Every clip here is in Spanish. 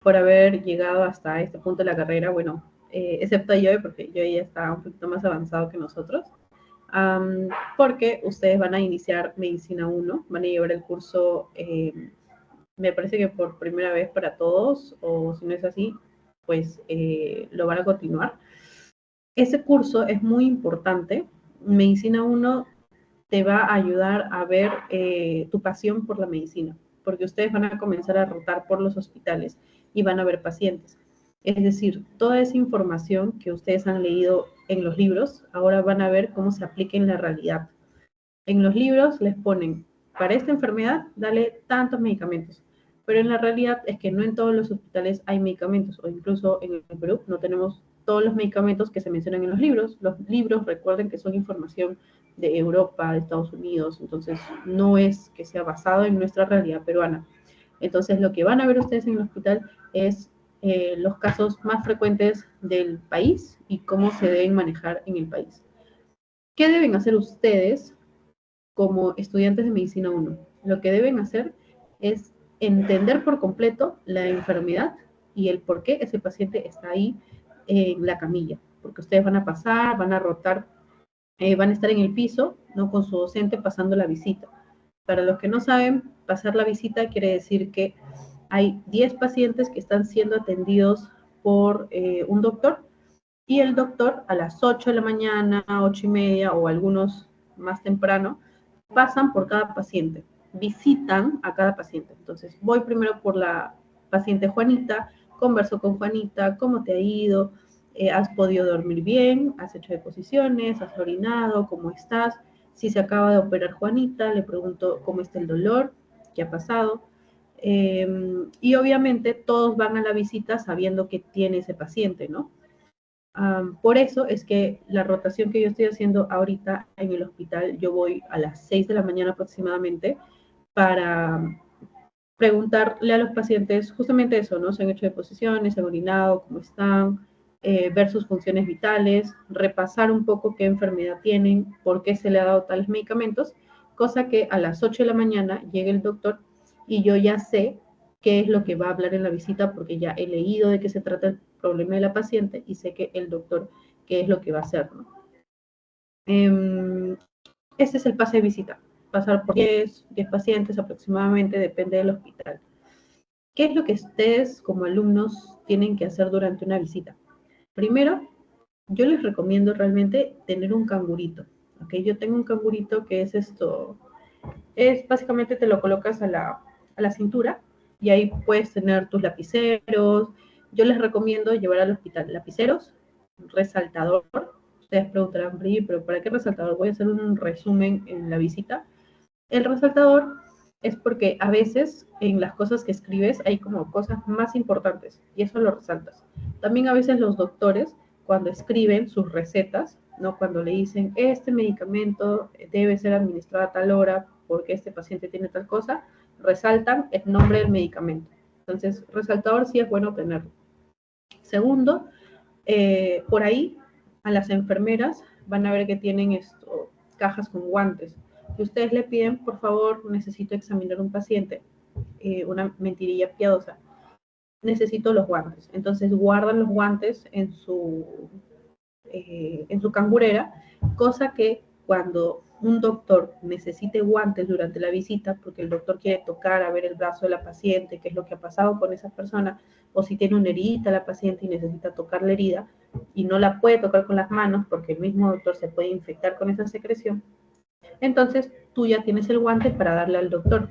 por haber llegado hasta este punto de la carrera, bueno, excepto yo, porque yo ya está un poquito más avanzado que nosotros, porque ustedes van a iniciar Medicina 1, van a llevar el curso, me parece que por primera vez para todos, o si no es así, pues lo van a continuar. Ese curso es muy importante. Medicina 1 te va a ayudar a ver tu pasión por la medicina, porque ustedes van a comenzar a rotar por los hospitales y van a ver pacientes. Es decir, toda esa información que ustedes han leído en los libros, ahora van a ver cómo se aplica en la realidad. En los libros les ponen, para esta enfermedad, dale tantos medicamentos. Pero en la realidad es que no en todos los hospitales hay medicamentos, o incluso en el Perú no tenemos todos los medicamentos que se mencionan en los libros. Los libros, recuerden que son información de Europa, de Estados Unidos, entonces no es que sea basado en nuestra realidad peruana. Entonces lo que van a ver ustedes en el hospital es los casos más frecuentes del país y cómo se deben manejar en el país. ¿Qué deben hacer ustedes como estudiantes de Medicina 1? Lo que deben hacer es entender por completo la enfermedad y el por qué ese paciente está ahí en la camilla, porque ustedes van a pasar, van a rotar, van a estar en el piso, ¿no? Con su docente pasando la visita. Para los que no saben, pasar la visita quiere decir que hay 10 pacientes que están siendo atendidos por un doctor, y el doctor a las 8 de la mañana, 8:30 o algunos más temprano, pasan por cada paciente, visitan a cada paciente. Entonces, voy primero por la paciente Juanita, converso con Juanita, ¿cómo te ha ido? ¿Has podido dormir bien? ¿Has hecho deposiciones? ¿Has orinado? ¿Cómo estás? Si se acaba de operar Juanita, le pregunto cómo está el dolor, qué ha pasado. Y obviamente todos van a la visita sabiendo que tiene ese paciente, ¿no? Por eso es que la rotación que yo estoy haciendo ahorita en el hospital, yo voy a las 6 de la mañana aproximadamente para preguntarle a los pacientes justamente eso, ¿no? Se han hecho deposiciones, se han orinado, cómo están, ver sus funciones vitales, repasar un poco qué enfermedad tienen, por qué se le ha dado tales medicamentos, cosa que a las 8 de la mañana llegue el doctor y yo ya sé qué es lo que va a hablar en la visita porque ya he leído de qué se trata el problema de la paciente y sé que el doctor qué es lo que va a hacer, ¿no? Este es el pase de visita, pasar por 10 pacientes aproximadamente, depende del hospital. ¿Qué es lo que ustedes como alumnos tienen que hacer durante una visita? Primero, yo les recomiendo realmente tener un cangurito, ¿ok? Yo tengo un cangurito que es esto, es básicamente te lo colocas a la cintura y ahí puedes tener tus lapiceros. Yo les recomiendo llevar al hospital lapiceros, resaltador. Ustedes preguntarán, pero ¿para qué resaltador? Voy a hacer un resumen en la visita. El resaltador es porque a veces en las cosas que escribes hay como cosas más importantes y eso lo resaltas. También a veces los doctores cuando escriben sus recetas, ¿no? Cuando le dicen este medicamento debe ser administrado a tal hora porque este paciente tiene tal cosa, resaltan el nombre del medicamento. Entonces, resaltador sí es bueno tenerlo. Segundo, por ahí a las enfermeras van a ver que tienen esto, cajas con guantes. Si ustedes le piden, por favor, necesito examinar un paciente, una mentirilla piadosa, necesito los guantes. Entonces guardan los guantes en su cangurera, cosa que cuando un doctor necesite guantes durante la visita, porque el doctor quiere tocar a ver el brazo de la paciente, qué es lo que ha pasado con esa persona, o si tiene una herida la paciente y necesita tocar la herida y no la puede tocar con las manos porque el mismo doctor se puede infectar con esa secreción, entonces tú ya tienes el guante para darle al doctor.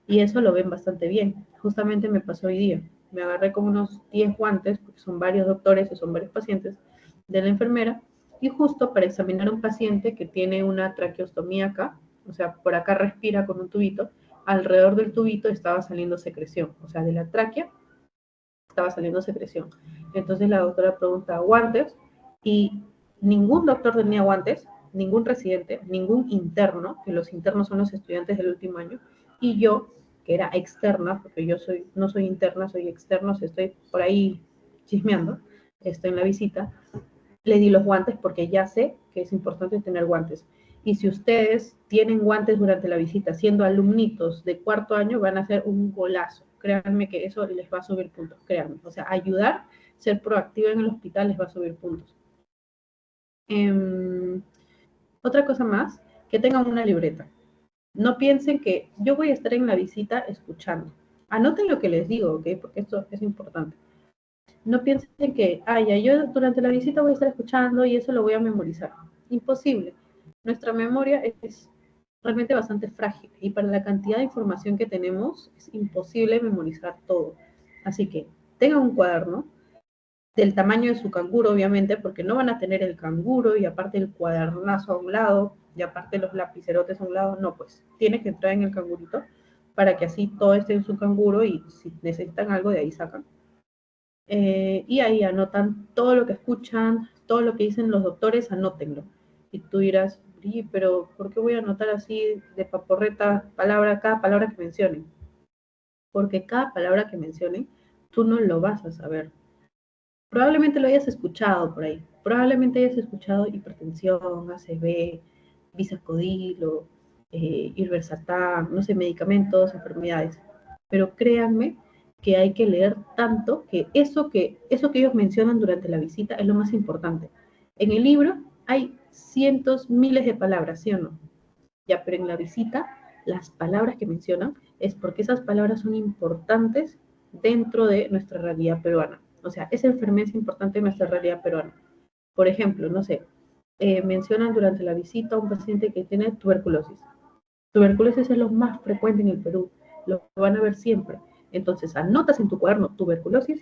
Y eso lo ven bastante bien. Justamente me pasó hoy día. Me agarré como unos 10 guantes, porque son varios doctores y son varios pacientes, de la enfermera, y justo para examinar a un paciente que tiene una traqueostomía acá, o sea, por acá respira con un tubito, alrededor del tubito estaba saliendo secreción, o sea, de la tráquea estaba saliendo secreción. Entonces la doctora pregunta, ¿guantes? Y ningún doctor tenía guantes, ningún residente, ningún interno, que los internos son los estudiantes del último año, y yo, que era externa, porque yo no soy interna, soy externa, si estoy por ahí chismeando, estoy en la visita, le di los guantes porque ya sé que es importante tener guantes. Y si ustedes tienen guantes durante la visita, siendo alumnitos de cuarto año, van a hacer un golazo. Créanme que eso les va a subir puntos, créanme. O sea, ayudar, ser proactivo en el hospital les va a subir puntos. Otra cosa más, que tengan una libreta. No piensen que yo voy a estar en la visita escuchando. Anoten lo que les digo, ¿ok? Porque esto es importante. No piensen que, ya, yo durante la visita voy a estar escuchando y eso lo voy a memorizar. Imposible. Nuestra memoria es realmente bastante frágil y para la cantidad de información que tenemos es imposible memorizar todo. Así que tengan un cuaderno del tamaño de su canguro, obviamente, porque no van a tener el canguro y aparte el cuadernazo a un lado y aparte los lapicerotes a un lado. No, pues tiene que entrar en el cangurito para que así todo esté en su canguro y si necesitan algo de ahí sacan. Y ahí anotan todo lo que escuchan, todo lo que dicen los doctores, anótenlo. Y tú dirás, pero ¿por qué voy a anotar así de paporreta cada palabra que mencionen? Porque cada palabra que mencionen, tú no lo vas a saber. Probablemente lo hayas escuchado por ahí. Probablemente hayas escuchado hipertensión, ACV, bisacodilo, irbesartán, no sé, medicamentos, enfermedades. Pero créanme que hay que leer tanto que eso que ellos mencionan durante la visita es lo más importante. En el libro hay cientos, miles de palabras, ¿sí o no? Ya, pero en la visita, las palabras que mencionan es porque esas palabras son importantes dentro de nuestra realidad peruana. O sea, esa enfermedad es importante en nuestra realidad peruana. Por ejemplo, no sé, mencionan durante la visita a un paciente que tiene tuberculosis. Tuberculosis es lo más frecuente en el Perú, lo van a ver siempre. Entonces, anotas en tu cuaderno tuberculosis,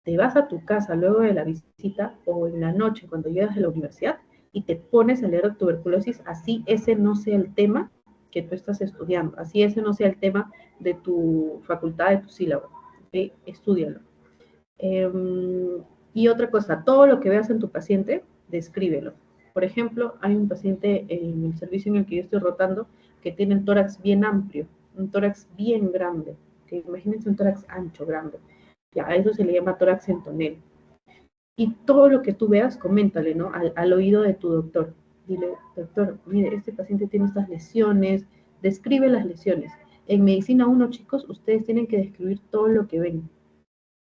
te vas a tu casa luego de la visita o en la noche cuando llegas a la universidad y te pones a leer tuberculosis, así ese no sea el tema que tú estás estudiando, así ese no sea el tema de tu facultad, de tu sílabo. ¿Okay? Estúdialo. Y otra cosa, todo lo que veas en tu paciente, descríbelo. Por ejemplo, hay un paciente en el servicio en el que yo estoy rotando que tiene el tórax bien amplio, un tórax bien grande. Que imagínense un tórax ancho, grande. Ya, a eso se le llama tórax en tonel. Y todo lo que tú veas, coméntale, ¿no? Al oído de tu doctor. Dile, doctor, mire, este paciente tiene estas lesiones, describe las lesiones. En medicina 1, chicos, ustedes tienen que describir todo lo que ven.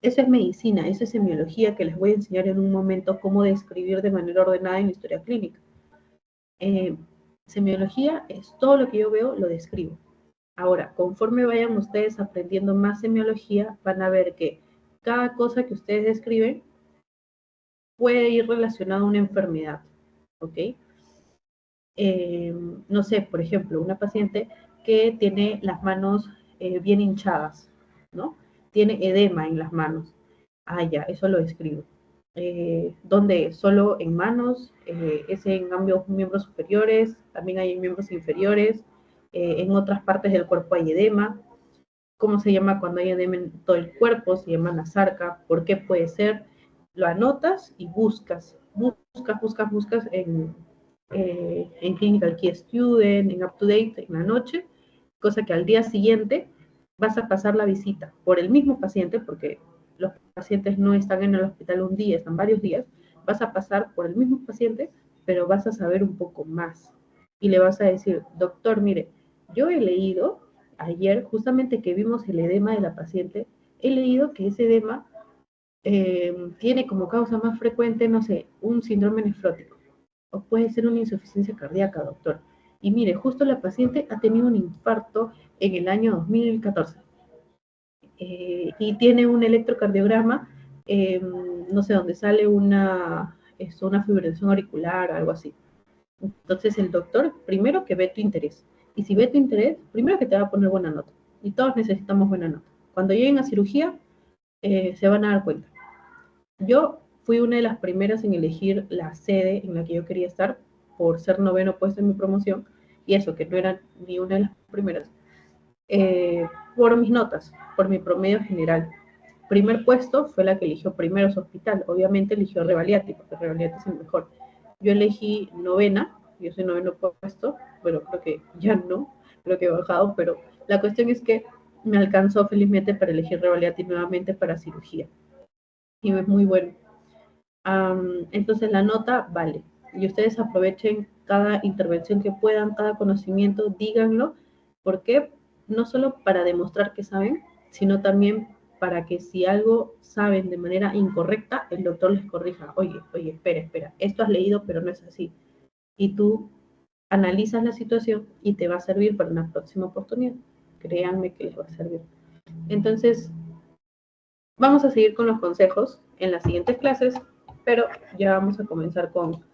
Eso es medicina, eso es semiología, que les voy a enseñar en un momento cómo describir de manera ordenada en la historia clínica. Semiología es todo lo que yo veo, lo describo. Ahora, conforme vayan ustedes aprendiendo más semiología, van a ver que cada cosa que ustedes describen puede ir relacionada a una enfermedad, ¿ok? No sé, por ejemplo, una paciente que tiene las manos bien hinchadas, ¿no? Tiene edema en las manos. Ya, eso lo describo. ¿Dónde? Solo en manos, es en ambos miembros superiores, también hay en miembros inferiores, en otras partes del cuerpo hay edema. ¿Cómo se llama cuando hay edema en todo el cuerpo? Se llama nasarca. ¿Por qué puede ser? Lo anotas y buscas en Clinical Key Student, en UpToDate, en la noche, cosa que al día siguiente vas a pasar la visita por el mismo paciente, porque los pacientes no están en el hospital un día, están varios días, vas a pasar por el mismo paciente, pero vas a saber un poco más. Y le vas a decir, doctor, mire, yo he leído ayer, justamente que vimos el edema de la paciente, he leído que ese edema tiene como causa más frecuente, no sé, un síndrome nefrótico o puede ser una insuficiencia cardíaca, doctor. Y mire, justo la paciente ha tenido un infarto en el año 2014 y tiene un electrocardiograma, no sé, donde sale una fibrilación auricular, algo así. Entonces el doctor, primero que ve tu interés. Y si ve tu interés, primero que te va a poner buena nota. Y todos necesitamos buena nota. Cuando lleguen a cirugía, se van a dar cuenta. Yo fui una de las primeras en elegir la sede en la que yo quería estar por ser noveno puesto en mi promoción y eso, que no era ni una de las primeras, por mis notas, por mi promedio general. Primer puesto fue la que eligió primero su hospital, obviamente eligió Revaliati, porque Revaliati es el mejor. Yo elegí novena, yo soy noveno puesto, bueno, creo que ya no, creo que he bajado, pero la cuestión es que me alcanzó felizmente para elegir Revaliati nuevamente para cirugía. Y es muy bueno. Entonces la nota vale. Y ustedes aprovechen cada intervención que puedan, cada conocimiento, díganlo. ¿Por qué? No solo para demostrar que saben, sino también para que si algo saben de manera incorrecta, el doctor les corrija. Oye, espera, esto has leído, pero no es así. Y tú analizas la situación y te va a servir para una próxima oportunidad. Créanme que les va a servir. Entonces, vamos a seguir con los consejos en las siguientes clases, pero ya vamos a comenzar con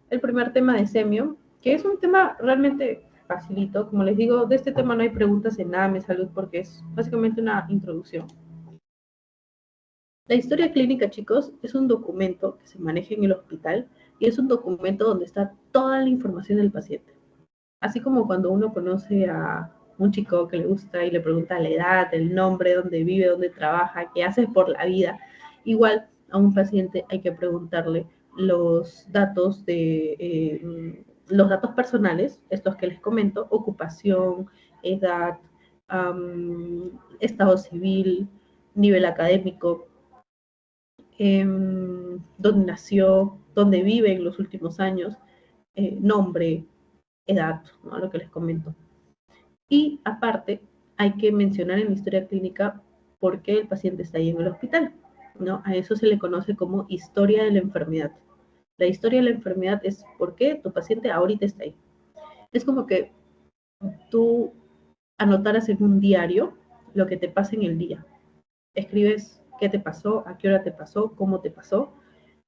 el primer tema de semio, que es un tema realmente facilito. Como les digo, de este tema no hay preguntas en NAME Salud porque es básicamente una introducción. La historia clínica, chicos, es un documento que se maneja en el hospital y es un documento donde está toda la información del paciente. Así como cuando uno conoce a un chico que le gusta y le pregunta la edad, el nombre, dónde vive, dónde trabaja, qué hace por la vida, igual a un paciente hay que preguntarle los datos los datos personales, estos que les comento, ocupación, edad, estado civil, nivel académico, dónde nació, dónde vive en los últimos años, nombre, edad, ¿no? Lo que les comento. Y aparte, hay que mencionar en la historia clínica por qué el paciente está ahí en el hospital, ¿no? A eso se le conoce como historia de la enfermedad. La historia de la enfermedad es por qué tu paciente ahorita está ahí. Es como que tú anotaras en un diario lo que te pasa en el día. Escribes qué te pasó, a qué hora te pasó, cómo te pasó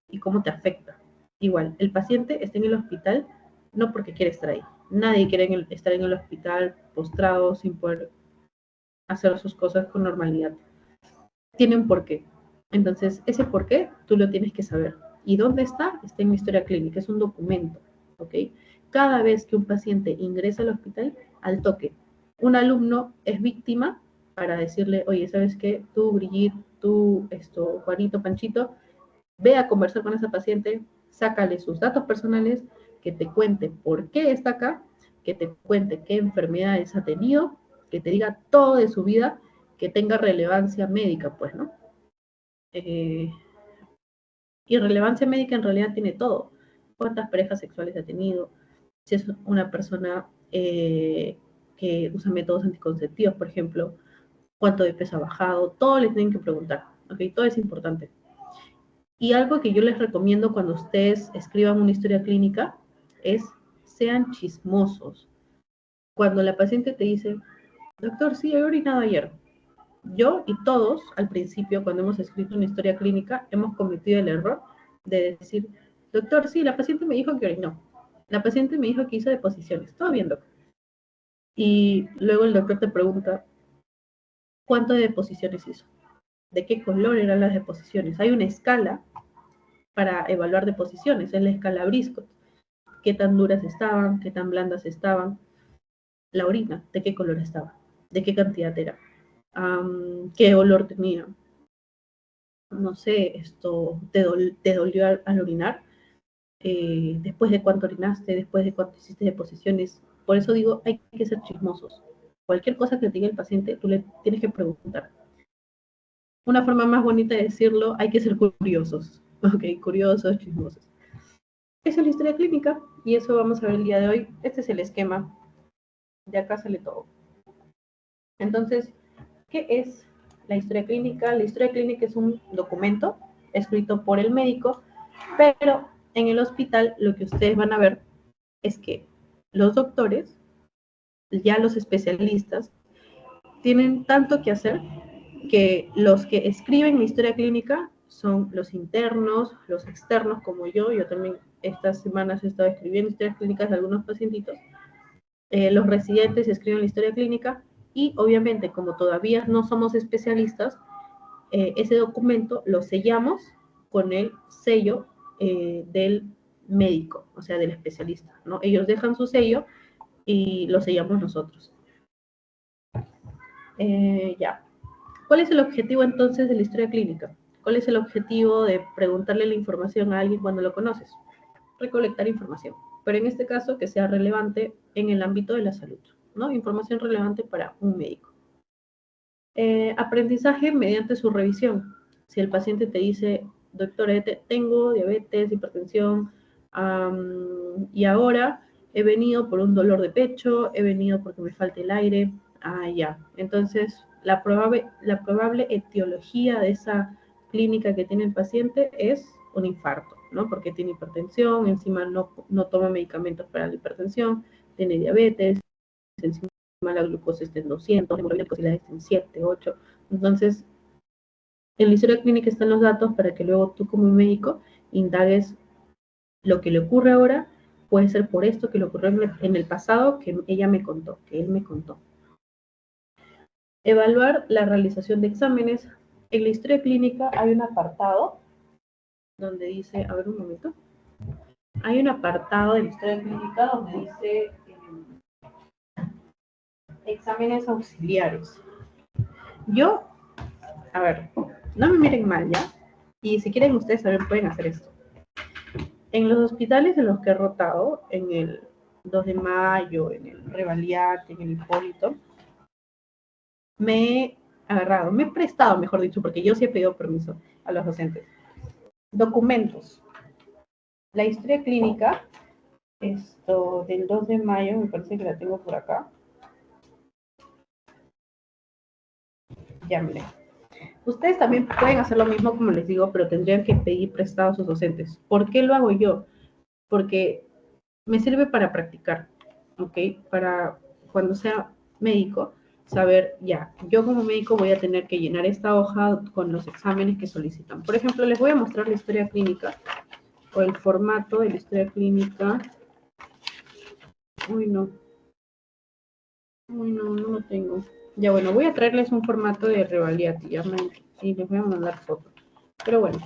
y cómo te afecta. Igual, el paciente está en el hospital no porque quiere estar ahí. Nadie quiere estar en el hospital postrado sin poder hacer sus cosas con normalidad. Tiene un porqué. Entonces, ese porqué tú lo tienes que saber. ¿Y dónde está? Está en mi historia clínica, es un documento, ¿ok? Cada vez que un paciente ingresa al hospital, al toque, un alumno es víctima para decirle, oye, ¿sabes qué? Tú, Brigitte, tú, Juanito, Panchito, ve a conversar con esa paciente, sácale sus datos personales, que te cuente por qué está acá, que te cuente qué enfermedades ha tenido, que te diga todo de su vida, que tenga relevancia médica, pues, ¿no? Y relevancia médica en realidad tiene todo. ¿Cuántas parejas sexuales ha tenido? Si es una persona que usa métodos anticonceptivos, por ejemplo, cuánto de peso ha bajado, todo le tienen que preguntar, ¿ok? Todo es importante. Y algo que yo les recomiendo cuando ustedes escriban una historia clínica es sean chismosos. Cuando la paciente te dice, doctor, sí, he orinado ayer. Yo y todos, al principio, cuando hemos escrito una historia clínica, hemos cometido el error de decir, doctor, sí, la paciente me dijo que orinó. La paciente me dijo que hizo deposiciones. Todo bien, doctor. Y luego el doctor te pregunta, ¿cuánto de deposiciones hizo? ¿De qué color eran las deposiciones? Hay una escala para evaluar deposiciones, es la escala Briscoe. ¿Qué tan duras estaban? ¿Qué tan blandas estaban? La orina, ¿de qué color estaba? ¿De qué cantidad era? ¿Qué olor tenía? No sé, te dolió al orinar, después de cuánto orinaste, después de cuánto hiciste deposiciones. Por eso digo, hay que ser chismosos. Cualquier cosa que te diga el paciente, tú le tienes que preguntar. Una forma más bonita de decirlo, hay que ser curiosos. Ok, curiosos, chismosos. Esa es la historia clínica y eso vamos a ver el día de hoy. Este es el esquema. De acá sale todo. Entonces, ¿qué es la historia clínica? La historia clínica es un documento escrito por el médico, pero en el hospital lo que ustedes van a ver es que los doctores, ya los especialistas, tienen tanto que hacer que los que escriben la historia clínica son los internos, los externos como yo también estas semanas he estado escribiendo historias clínicas de algunos pacientitos, los residentes escriben la historia clínica y obviamente como todavía no somos especialistas, ese documento lo sellamos con el sello del médico, o sea, del especialista, ¿no? Ellos dejan su sello y lo sellamos nosotros. Ya. ¿Cuál es el objetivo entonces de la historia clínica? ¿Cuál es el objetivo de preguntarle la información a alguien cuando lo conoces? Recolectar información, pero en este caso que sea relevante en el ámbito de la salud, ¿no? Información relevante para un médico. Aprendizaje mediante su revisión. Si el paciente te dice, doctor, tengo diabetes, hipertensión, y ahora he venido por un dolor de pecho, he venido porque me falta el aire. Ah, ya. Entonces, la probable etiología de esa clínica que tiene el paciente es un infarto, ¿no? Porque tiene hipertensión, encima no toma medicamentos para la hipertensión, tiene diabetes, encima la glucosa está en 200, la hemoglobina está en 7, 8. Entonces, en la historia clínica están los datos para que luego tú como médico indagues lo que le ocurre ahora, puede ser por esto que le ocurrió en el pasado que ella me contó, que él me contó. Evaluar la realización de exámenes. En la historia clínica hay un apartado donde dice, a ver un momento, hay un apartado de la historia clínica donde dice exámenes auxiliares. Yo, a ver, no me miren mal ya, y si quieren ustedes también pueden hacer esto. En los hospitales en los que he rotado, en el 2 de Mayo, en el Revaliate, en el Hipólito, me he agarrado, me he prestado, mejor dicho, porque yo sí he pedido permiso a los docentes. Documentos. La historia clínica, esto del 2 de mayo, me parece que la tengo por acá. Ya miren. Ustedes también pueden hacer lo mismo, como les digo, pero tendrían que pedir prestado a sus docentes. ¿Por qué lo hago yo? Porque me sirve para practicar, ¿ok? Para cuando sea médico, saber, ya, yo como médico voy a tener que llenar esta hoja con los exámenes que solicitan. Por ejemplo, les voy a mostrar la historia clínica o el formato de la historia clínica. Uy, no. Uy, no lo tengo. Ya, bueno, voy a traerles un formato de Revaliate y les voy a mandar fotos. Pero bueno,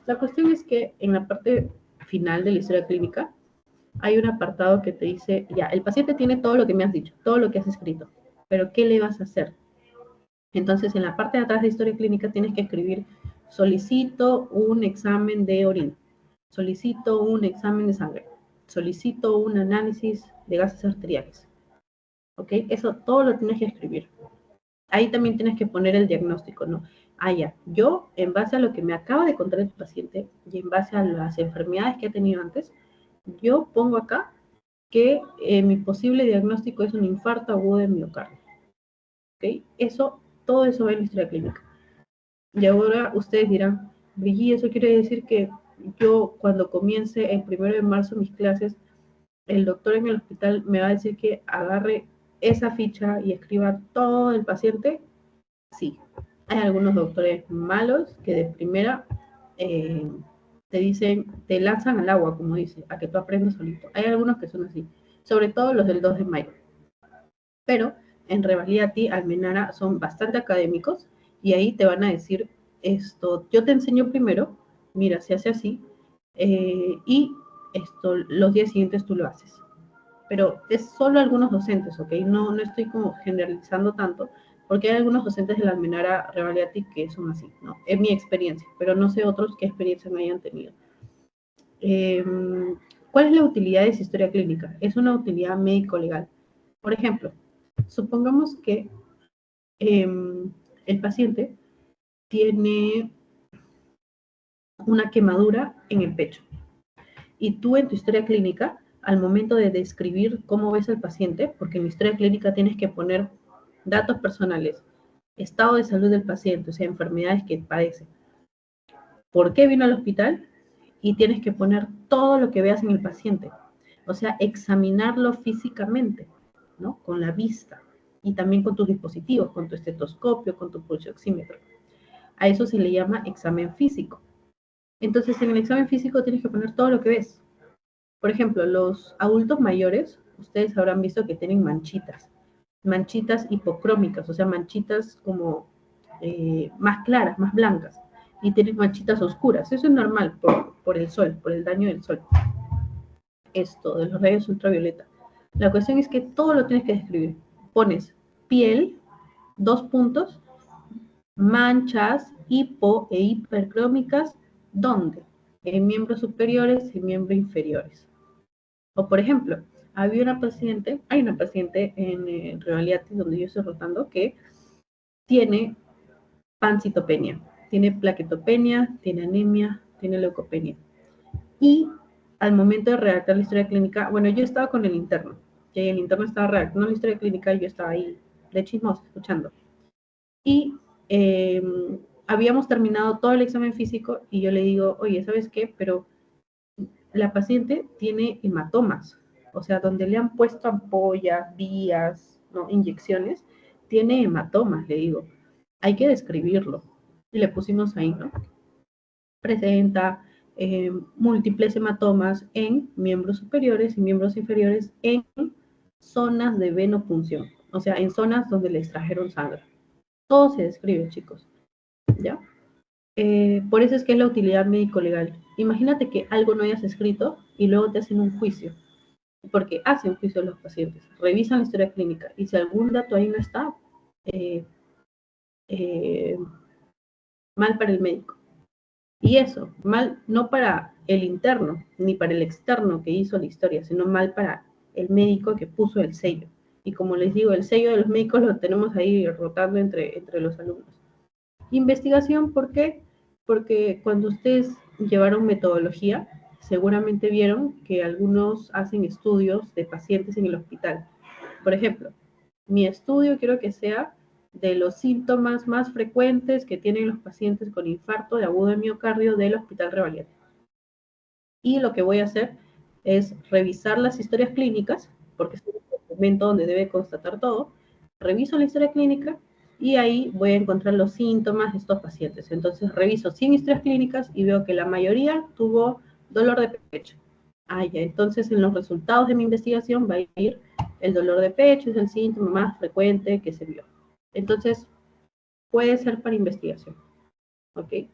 la cuestión es que en la parte final de la historia clínica hay un apartado que te dice, ya, el paciente tiene todo lo que me has dicho, todo lo que has escrito, pero ¿qué le vas a hacer? Entonces, en la parte de atrás de historia clínica tienes que escribir, solicito un examen de orina, solicito un examen de sangre, solicito un análisis de gases arteriales. ¿Ok? Eso todo lo tienes que escribir. Ahí también tienes que poner el diagnóstico, ¿no? Ah, ya, yo en base a lo que me acaba de contar el paciente y en base a las enfermedades que ha tenido antes, yo pongo acá que mi posible diagnóstico es un infarto agudo de miocardio. ¿Ok? Todo eso va en la historia clínica. Y ahora ustedes dirán, Brigitte, eso quiere decir que yo cuando comience el 1 de marzo mis clases, el doctor en el hospital me va a decir que agarre esa ficha y escriba todo el paciente. Sí, hay algunos doctores malos que de primera te dicen, te lanzan al agua, como dice, a que tú aprendas solito. Hay algunos que son así, sobre todo los del 2 de mayo. Pero en Revaliati, Almenara son bastante académicos y ahí te van a decir esto, yo te enseño primero, mira, se hace así, y los días siguientes tú lo haces. Pero es solo algunos docentes, ¿ok? No estoy como generalizando tanto, porque hay algunos docentes de la Almenara Revaliati que son así, ¿no? Es mi experiencia, pero no sé otros qué experiencia me hayan tenido. ¿Cuál es la utilidad de esa historia clínica? Es una utilidad médico-legal. Por ejemplo, supongamos que el paciente tiene una quemadura en el pecho y tú en tu historia clínica, al momento de describir cómo ves al paciente, porque en la historia clínica tienes que poner datos personales, estado de salud del paciente, o sea, enfermedades que padece, por qué vino al hospital y tienes que poner todo lo que veas en el paciente, o sea, examinarlo físicamente, ¿no? Con la vista y también con tus dispositivos, con tu estetoscopio, con tu pulso oxímetro. A eso se le llama examen físico. Entonces, en el examen físico tienes que poner todo lo que ves. Por ejemplo, los adultos mayores, ustedes habrán visto que tienen manchitas hipocrómicas, o sea, manchitas como más claras, más blancas, y tienen manchitas oscuras. Eso es normal por el sol, por el daño del sol. Esto, de los rayos ultravioleta. La cuestión es que todo lo tienes que describir. Pones piel, 2 puntos, manchas hipo e hipercrómicas, ¿dónde? En miembros superiores y miembros inferiores. O por ejemplo, hay una paciente en Revaliati donde yo estoy rotando que tiene pancitopenia, tiene plaquetopenia, tiene anemia, tiene leucopenia. Y al momento de redactar la historia clínica, bueno, yo estaba con el interno, que el interno estaba redactando la historia clínica y yo estaba ahí de chismosa, escuchando. Y habíamos terminado todo el examen físico y yo le digo, oye, ¿sabes qué? Pero la paciente tiene hematomas, o sea, donde le han puesto ampollas, vías, ¿no? Inyecciones, tiene hematomas, le digo, hay que describirlo. Y le pusimos ahí, ¿no? Presenta múltiples hematomas en miembros superiores y miembros inferiores en zonas de venopunción, o sea, en zonas donde le extrajeron sangre. Todo se describe, chicos, ¿ya? Por eso es que es la utilidad médico-legal. Imagínate que algo no hayas escrito y luego te hacen un juicio, porque hacen juicio a los pacientes, revisan la historia clínica y si algún dato ahí no está, eh, eh, mal para el médico. Y eso, mal no para el interno ni para el externo que hizo la historia, sino mal para el médico que puso el sello. Y como les digo, el sello de los médicos lo tenemos ahí rotando entre los alumnos. Investigación, ¿por qué? Porque cuando ustedes llevaron metodología, seguramente vieron que algunos hacen estudios de pacientes en el hospital. Por ejemplo, mi estudio quiero que sea de los síntomas más frecuentes que tienen los pacientes con infarto de agudo de miocardio del Hospital Revalida. Y lo que voy a hacer es revisar las historias clínicas, porque es un documento donde debe constatar todo. Reviso la historia clínica y ahí voy a encontrar los síntomas de estos pacientes. Entonces reviso 100 historias clínicas y veo que la mayoría tuvo dolor de pecho. Ah, ya, entonces en los resultados de mi investigación va a ir el dolor de pecho, es el síntoma más frecuente que se vio. Entonces, puede ser para investigación, ¿ok?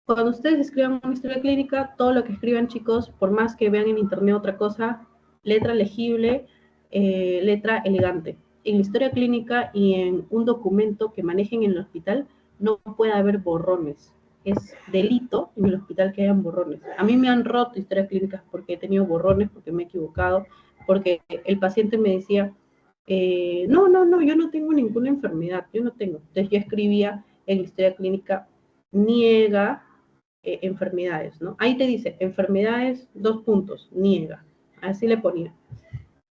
Cuando ustedes escriban una historia clínica, todo lo que escriban, chicos, por más que vean en internet otra cosa, letra legible, letra elegante. En la historia clínica y en un documento que manejen en el hospital, no puede haber borrones. Es delito en el hospital que hayan borrones. A mí me han roto historias clínicas porque he tenido borrones, porque me he equivocado, porque el paciente me decía, no, yo no tengo ninguna enfermedad, yo no tengo. Entonces yo escribía en la historia clínica, niega enfermedades, ¿no? Ahí te dice, enfermedades, 2 puntos, niega. Así le ponía.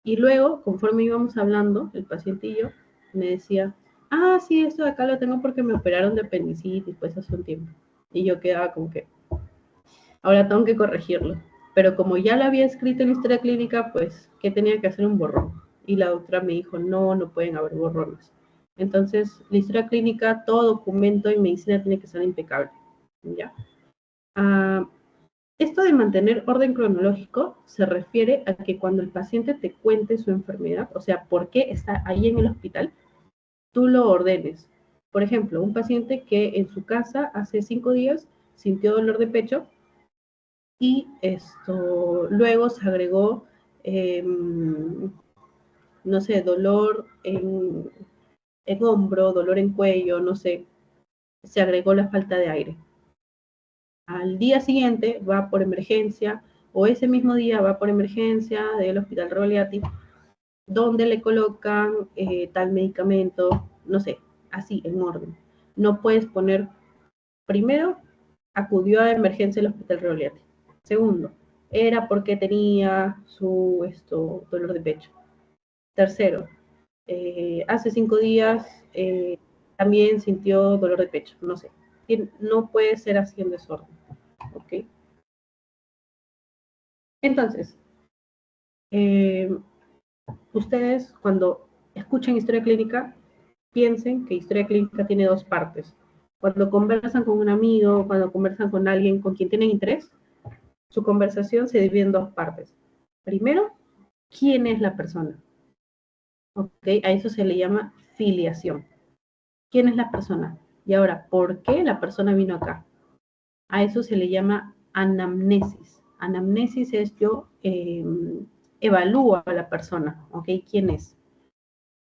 Y luego, conforme íbamos hablando, el paciente y yo, me decía, ah, sí, esto de acá lo tengo porque me operaron de apendicitis, pues hace un tiempo. Y yo quedaba como que, ahora tengo que corregirlo. Pero como ya lo había escrito en la historia clínica, pues, ¿qué tenía que hacer? Un borrón. Y la doctora me dijo, no pueden haber borrones. Entonces, la historia clínica, todo documento en medicina tiene que ser impecable, ¿ya? Esto de mantener orden cronológico se refiere a que cuando el paciente te cuente su enfermedad, o sea, por qué está ahí en el hospital, tú lo ordenes. Por ejemplo, un paciente que en su casa hace 5 días sintió dolor de pecho y esto luego se agregó, no sé, dolor en hombro, dolor en cuello, no sé, se agregó la falta de aire. Al día siguiente va por emergencia o ese mismo día va por emergencia del Hospital Revalidati, donde le colocan tal medicamento, no sé, así, en orden. No puedes poner, primero, acudió a emergencia del Hospital Revalidati. Segundo, era porque tenía su dolor de pecho. Tercero, hace 5 días también sintió dolor de pecho, no sé. No puede ser así en desorden, ¿ok? Entonces, ustedes cuando escuchen historia clínica, piensen que historia clínica tiene 2 partes. Cuando conversan con un amigo, cuando conversan con alguien con quien tienen interés, su conversación se divide en 2 partes. Primero, ¿quién es la persona? ¿Ok? A eso se le llama filiación. ¿Quién es la persona? Y ahora, ¿por qué la persona vino acá? A eso se le llama anamnesis. Anamnesis es yo evalúo a la persona, ¿ok? ¿Quién es?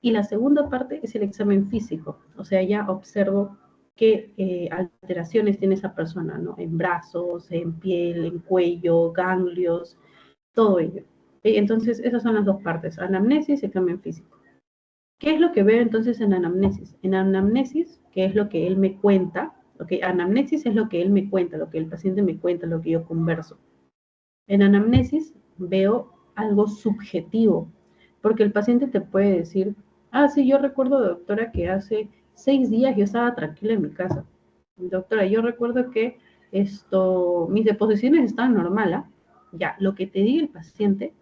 Y la segunda parte es el examen físico, o sea, ya observo qué alteraciones tiene esa persona, ¿no? En brazos, en piel, en cuello, ganglios, todo ello. Entonces, esas son las 2 partes, anamnesis y examen físico. ¿Qué es lo que veo entonces en anamnesis? En anamnesis, que es lo que él me cuenta, ¿ok? Anamnesis es lo que él me cuenta, lo que el paciente me cuenta, lo que yo converso. En anamnesis veo algo subjetivo, porque el paciente te puede decir, ah, sí, yo recuerdo, doctora, que hace 6 días yo estaba tranquila en mi casa. Doctora, yo recuerdo que mis deposiciones estaban normales. ¿Ah? Ya, lo que te diga el paciente,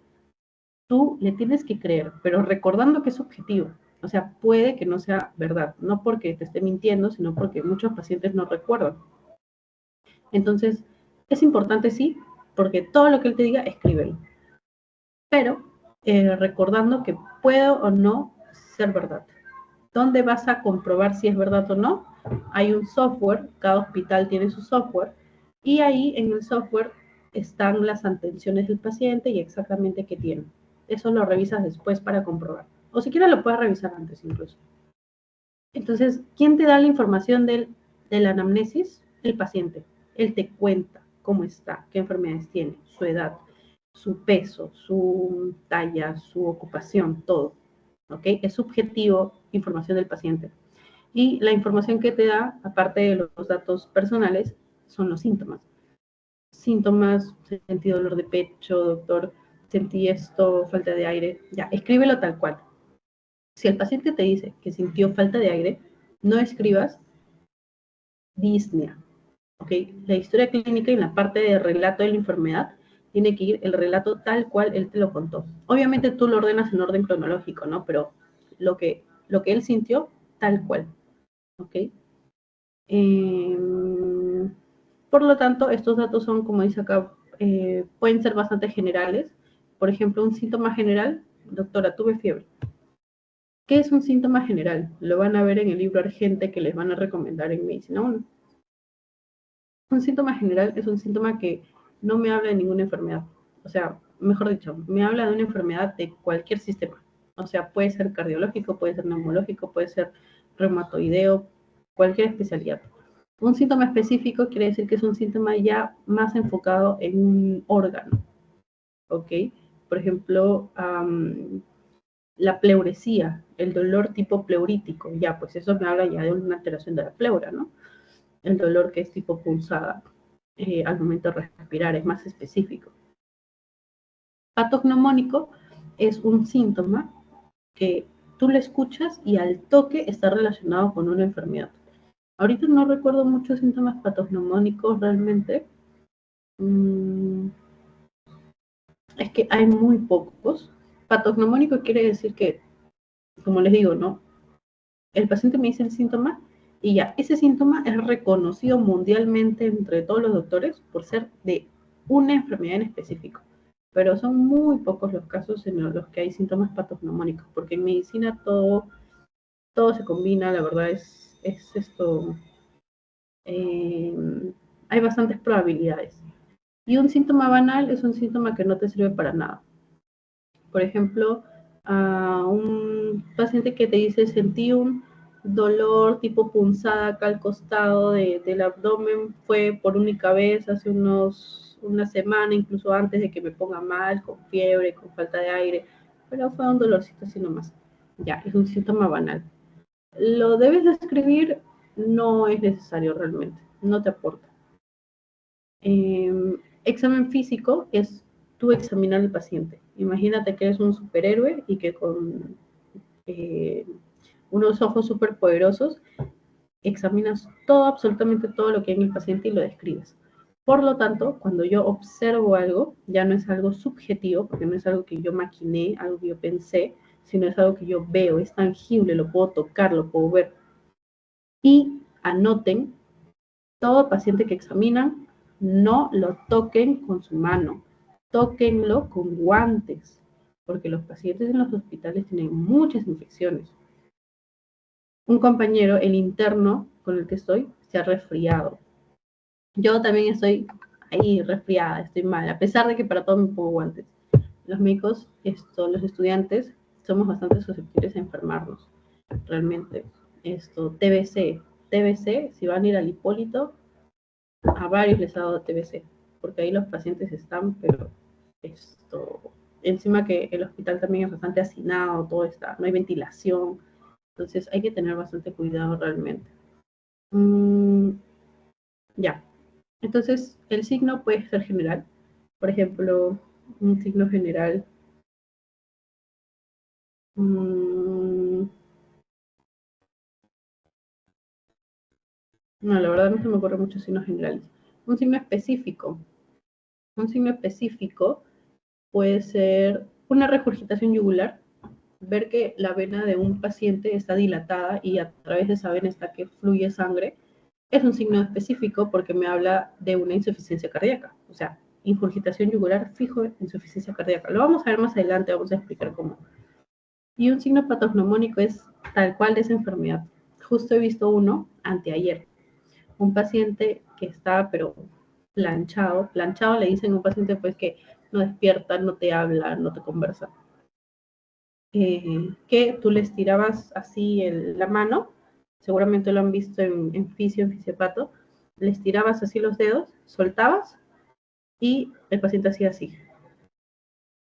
tú le tienes que creer, pero recordando que es subjetivo. O sea, puede que no sea verdad, no porque te esté mintiendo, sino porque muchos pacientes no recuerdan. Entonces, es importante, sí, porque todo lo que él te diga, escríbelo. Pero recordando que puede o no ser verdad. ¿Dónde vas a comprobar si es verdad o no? Hay un software, cada hospital tiene su software, y ahí en el software están las atenciones del paciente y exactamente qué tiene. Eso lo revisas después para comprobar. O siquiera lo puedes revisar antes incluso. Entonces, ¿quién te da la información de la anamnesis? El paciente. Él te cuenta cómo está, qué enfermedades tiene, su edad, su peso, su talla, su ocupación, todo. ¿Ok? Es subjetivo, información del paciente. Y la información que te da, aparte de los datos personales, son los síntomas. Síntomas, sentí dolor de pecho, doctor, sentí esto, falta de aire. Ya, escríbelo tal cual. Si el paciente te dice que sintió falta de aire, no escribas disnea, ¿ok? La historia clínica y la parte de relato de la enfermedad tiene que ir el relato tal cual él te lo contó. Obviamente tú lo ordenas en orden cronológico, ¿no? Pero lo que él sintió, tal cual, ¿ok? Por lo tanto, estos datos son, como dice acá, pueden ser bastante generales. Por ejemplo, un síntoma general, doctora, tuve fiebre. ¿Qué es un síntoma general? Lo van a ver en el libro Argente que les van a recomendar en Medicina 1. Un síntoma general es un síntoma que no me habla de ninguna enfermedad. O sea, mejor dicho, me habla de una enfermedad de cualquier sistema. O sea, puede ser cardiológico, puede ser neumológico, puede ser reumatoideo, cualquier especialidad. Un síntoma específico quiere decir que es un síntoma ya más enfocado en un órgano. ¿Ok? Por ejemplo, la pleuresía, el dolor tipo pleurítico, ya, pues eso me habla ya de una alteración de la pleura, ¿no? El dolor que es tipo punzada al momento de respirar, es más específico. Patognomónico es un síntoma que tú le escuchas y al toque está relacionado con una enfermedad. Ahorita no recuerdo muchos síntomas patognomónicos realmente. Es que hay muy pocos. Patognomónico quiere decir que, como les digo, ¿no? El paciente me dice el síntoma y ya, ese síntoma es reconocido mundialmente entre todos los doctores por ser de una enfermedad en específico. Pero son muy pocos los casos en los que hay síntomas patognomónicos, porque en medicina todo se combina, la verdad es esto, hay bastantes probabilidades. Y un síntoma banal es un síntoma que no te sirve para nada. Por ejemplo, a un paciente que te dice sentí un dolor tipo punzada acá al costado del abdomen, fue por única vez hace una semana, incluso antes de que me ponga mal, con fiebre, con falta de aire, pero fue un dolorcito así nomás. Ya, es un síntoma banal. ¿Lo debes describir? No es necesario realmente, no te aporta. Examen físico es tú examinar al paciente. Imagínate que eres un superhéroe y que con unos ojos súper poderosos examinas todo, absolutamente todo lo que hay en el paciente y lo describes. Por lo tanto, cuando yo observo algo, ya no es algo subjetivo, porque no es algo que yo maquiné, algo que yo pensé, sino es algo que yo veo, es tangible, lo puedo tocar, lo puedo ver. Y anoten, todo paciente que examinan, no lo toquen con su mano, tóquenlo con guantes, porque los pacientes en los hospitales tienen muchas infecciones. Un compañero, el interno con el que estoy, se ha resfriado. Yo también estoy ahí resfriada, estoy mal, a pesar de que para todo me pongo guantes. Los médicos, los estudiantes, somos bastante susceptibles a enfermarnos, realmente. TBC, si van a ir al Hipólito, a varios les ha dado TBC, porque ahí los pacientes están, pero encima que el hospital también es bastante hacinado, todo está, no hay ventilación, entonces hay que tener bastante cuidado realmente. Ya. Entonces, el signo puede ser general. Por ejemplo, un signo general. No, la verdad no se me ocurre muchos signos generales. Un signo específico. Un signo específico puede ser una regurgitación yugular, ver que la vena de un paciente está dilatada y a través de esa vena está que fluye sangre. Es un signo específico porque me habla de una insuficiencia cardíaca. O sea, ingurgitación yugular fijo, insuficiencia cardíaca. Lo vamos a ver más adelante, vamos a explicar cómo. Y un signo patognomónico es tal cual de esa enfermedad. Justo he visto uno anteayer. Un paciente que estaba, pero planchado le dicen a un paciente pues que no despierta, no te habla, no te conversa. Que tú les tirabas así la mano, seguramente lo han visto en fisio, en fisiopato, les tirabas así los dedos, soltabas y el paciente hacía así,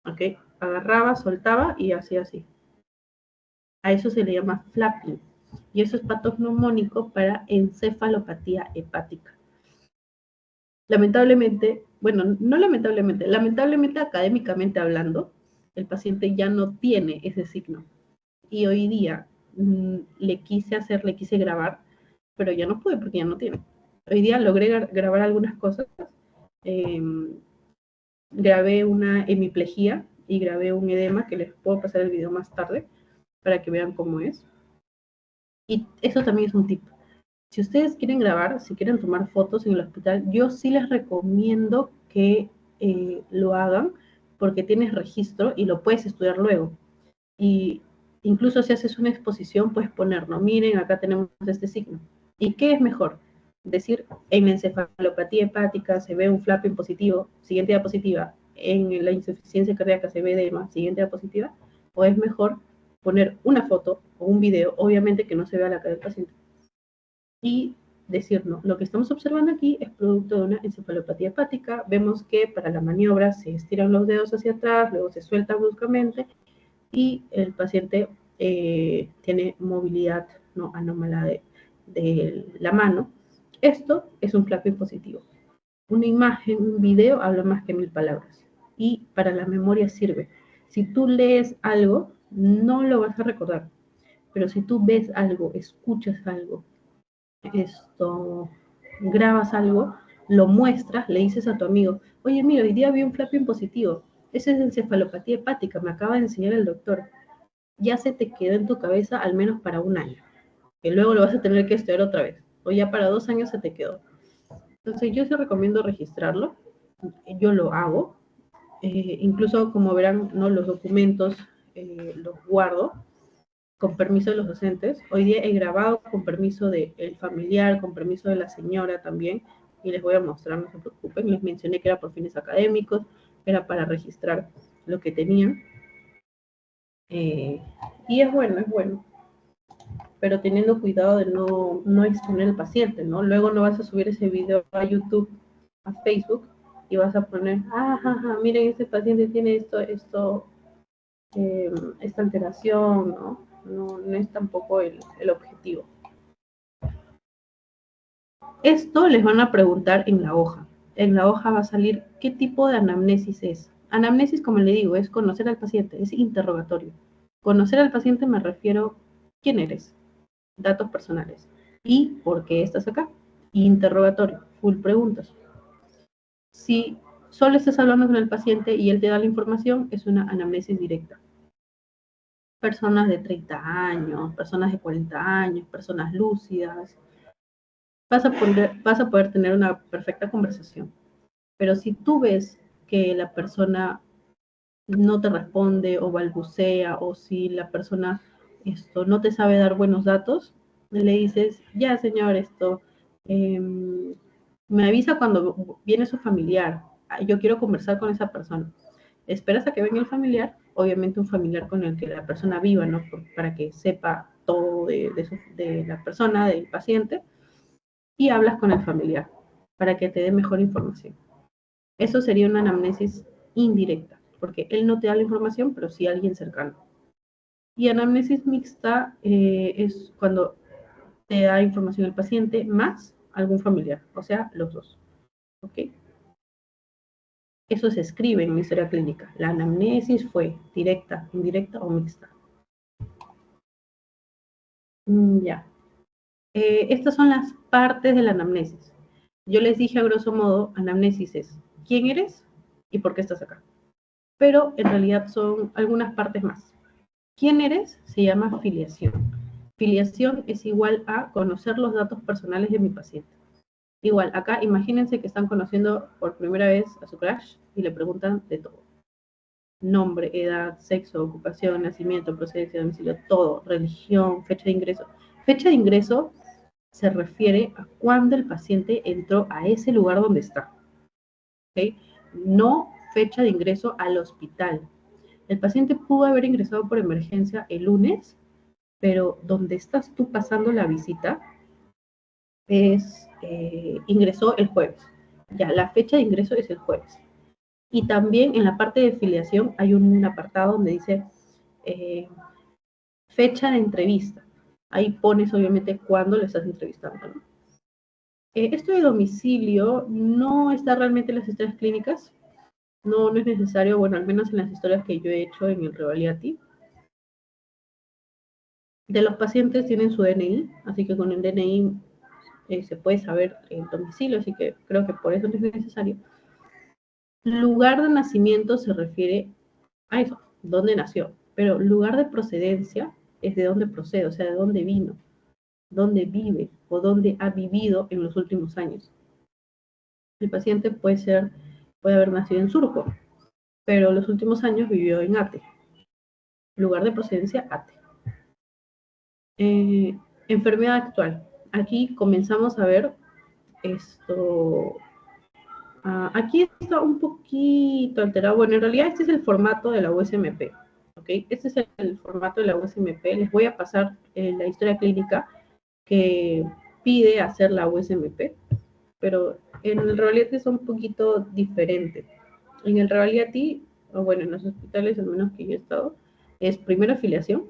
¿ok? Agarraba, soltaba y hacía así. A eso se le llama flapping y eso es patognomónico para encefalopatía hepática. Lamentablemente, bueno, no lamentablemente, lamentablemente académicamente hablando, el paciente ya no tiene ese signo. Y hoy día le quise grabar, pero ya no pude porque ya no tiene. Hoy día logré grabar algunas cosas. Eh, Grabé una hemiplegia y grabé un edema que les puedo pasar el video más tarde para que vean cómo es. Y eso también es un tip. Si ustedes quieren grabar, si quieren tomar fotos en el hospital, yo sí les recomiendo que lo hagan porque tienes registro y lo puedes estudiar luego. Y incluso si haces una exposición, puedes poner, no, miren, acá tenemos este signo. ¿Y qué es mejor? Decir, en la encefalopatía hepática se ve un flapping positivo, siguiente diapositiva, en la insuficiencia cardíaca se ve edema, siguiente diapositiva, o es mejor poner una foto o un video, obviamente que no se vea la cara del paciente, y decir, no, lo que estamos observando aquí es producto de una encefalopatía hepática, vemos que para la maniobra se estiran los dedos hacia atrás, luego se suelta bruscamente, y el paciente tiene movilidad no anómala de la mano. Esto es un flapping positivo. Una imagen, un video habla más que 1000 palabras. Y para la memoria sirve. Si tú lees algo, no lo vas a recordar. Pero si tú ves algo, escuchas algo, grabas algo, lo muestras, le dices a tu amigo, oye, mira, hoy día vi un flapping positivo. Esa es encefalopatía hepática, me acaba de enseñar el doctor. Ya se te quedó en tu cabeza al menos para un año, que luego lo vas a tener que estudiar otra vez, o ya para 2 años se te quedó. Entonces yo sí recomiendo registrarlo, yo lo hago, incluso como verán, ¿no? Los documentos los guardo con permiso de los docentes. Hoy día he grabado con permiso del familiar, con permiso de la señora también, y les voy a mostrar, no se preocupen, les mencioné que era por fines académicos, era para registrar lo que tenían, y es bueno, pero teniendo cuidado de no exponer al paciente, ¿no? Luego no vas a subir ese video a YouTube, a Facebook, y vas a poner, miren, este paciente tiene esta alteración, ¿no? No es tampoco el objetivo. Esto les van a preguntar en la hoja. En la hoja va a salir qué tipo de anamnesis es. Anamnesis, como le digo, es conocer al paciente, es interrogatorio. Conocer al paciente me refiero, ¿quién eres? Datos personales. ¿Y por qué estás acá? Interrogatorio, full preguntas. Si solo estás hablando con el paciente y él te da la información, es una anamnesis directa. Personas de 30 años, personas de 40 años, personas lúcidas, vas a poder tener una perfecta conversación. Pero si tú ves que la persona no te responde o balbucea, o si la persona no te sabe dar buenos datos, le dices, ya señor, eh, me avisa cuando viene su familiar, yo quiero conversar con esa persona. Esperas a que venga el familiar, obviamente un familiar con el que la persona viva, ¿no? Para que sepa todo de la persona, del paciente, y hablas con el familiar para que te dé mejor información. Eso sería una anamnesis indirecta, porque él no te da la información, pero sí alguien cercano. Y anamnesis mixta es cuando te da información el paciente más algún familiar, o sea, los dos. ¿Ok? Eso se escribe en la historia clínica. La anamnesis fue directa, indirecta o mixta. Ya. Estas son las partes de la anamnesis. Yo les dije a grosso modo, anamnesis es quién eres y por qué estás acá. Pero en realidad son algunas partes más. ¿Quién eres? Se llama filiación. Filiación es igual a conocer los datos personales de mi paciente. Igual, acá imagínense que están conociendo por primera vez a su crush y le preguntan de todo. Nombre, edad, sexo, ocupación, nacimiento, procedencia, domicilio, todo, religión, fecha de ingreso. Fecha de ingreso se refiere a cuándo el paciente entró a ese lugar donde está. ¿Okay? No fecha de ingreso al hospital. El paciente pudo haber ingresado por emergencia el lunes, pero donde estás tú pasando la visita ingresó el jueves. Ya, la fecha de ingreso es el jueves. Y también en la parte de filiación hay un apartado donde dice fecha de entrevista. Ahí pones obviamente cuándo lo estás entrevistando, ¿no? Esto de domicilio no está realmente en las historias clínicas. No es necesario, bueno, al menos en las historias que yo he hecho en el Revaliati. De los pacientes tienen su DNI, así que con el DNI se puede saber el domicilio, así que creo que por eso no es necesario. Lugar de nacimiento se refiere a eso, dónde nació, pero lugar de procedencia es de dónde procede, o sea, de dónde vino, dónde vive o dónde ha vivido en los últimos años. El paciente puede haber nacido en Surco, pero los últimos años vivió en Ate. Lugar de procedencia, Ate. Enfermedad actual. Aquí comenzamos a ver esto. Aquí está un poquito alterado. Bueno, en realidad este es el formato de la USMP. ¿Okay? Este es el formato de la USMP. Les voy a pasar la historia clínica que pide hacer la USMP, pero en el Revaliati es un poquito diferente. En el Revaliati, o bueno, en los hospitales, al menos que yo he estado, es primero afiliación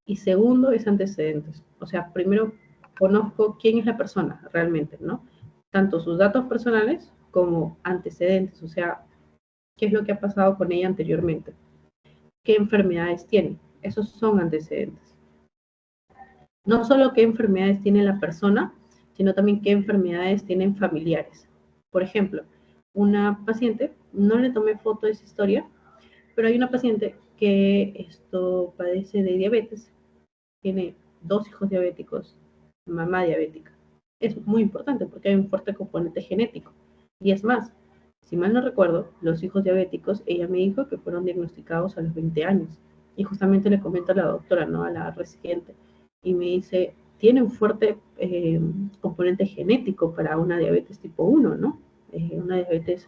y segundo es antecedentes. O sea, primero conozco quién es la persona realmente, ¿no? Tanto sus datos personales como antecedentes, o sea, qué es lo que ha pasado con ella anteriormente, qué enfermedades tiene. Esos son antecedentes. No solo qué enfermedades tiene la persona, sino también qué enfermedades tienen familiares. Por ejemplo, una paciente, no le tomé foto de esa historia, pero hay una paciente que padece de diabetes, tiene 2 hijos diabéticos, mamá diabética. Es muy importante porque hay un fuerte componente genético. Y es más, si mal no recuerdo, los hijos diabéticos, ella me dijo que fueron diagnosticados a los 20 años. Y justamente le comento a la doctora, ¿no? A la residente, y me dice, tiene un fuerte componente genético para una diabetes tipo 1, ¿no? Una diabetes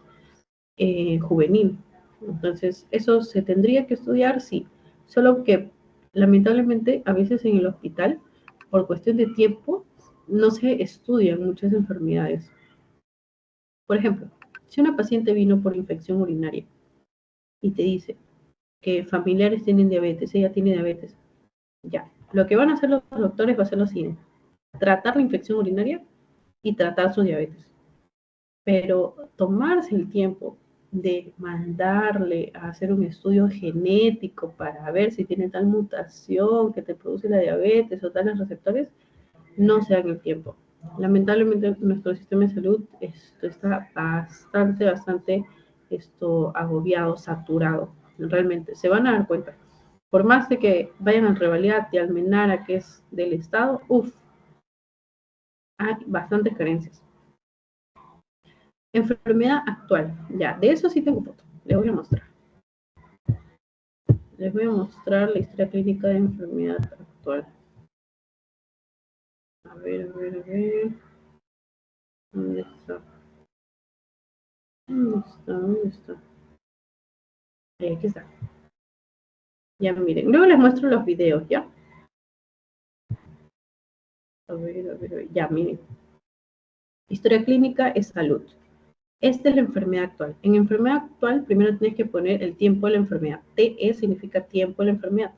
juvenil. Entonces, eso se tendría que estudiar, sí. Solo que, lamentablemente, a veces en el hospital, por cuestión de tiempo, no se estudian muchas enfermedades. Por ejemplo, si una paciente vino por infección urinaria y te dice que familiares tienen diabetes, ella tiene diabetes, ya. Lo que van a hacer los doctores va a ser lo siguiente: tratar la infección urinaria y tratar su diabetes. Pero tomarse el tiempo de mandarle a hacer un estudio genético para ver si tiene tal mutación que te produce la diabetes o tales receptores, no se dan el tiempo. Lamentablemente nuestro sistema de salud está bastante agobiado, saturado. Realmente se van a dar cuenta. Por más de que vayan al Revaliati, al Menara, que es del Estado, hay bastantes carencias. Enfermedad actual. Ya, de eso sí tengo foto. Les voy a mostrar. Les voy a mostrar la historia clínica de enfermedad actual. A ver. ¿Dónde está? ¿Dónde está? Aquí está. Ya miren. Luego les muestro los videos, ¿ya? A ver. Ya, miren. Historia clínica es salud. Esta es la enfermedad actual. En enfermedad actual, primero tienes que poner el tiempo de la enfermedad. TE significa tiempo de la enfermedad.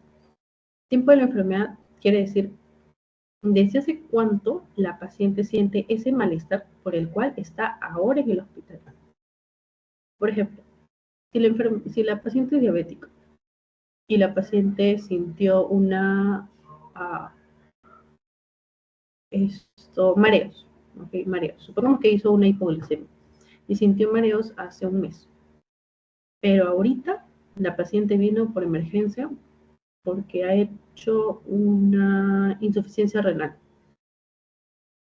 Tiempo de la enfermedad quiere decir ¿Desde hace cuánto la paciente siente ese malestar por el cual está ahora en el hospital? Por ejemplo, si la paciente es diabética y la paciente sintió ah, mareos, ¿ok? Mareos. Supongamos que hizo una hipoglicemia y sintió mareos hace un mes. Pero ahorita la paciente vino por emergencia porque ha hecho una insuficiencia renal.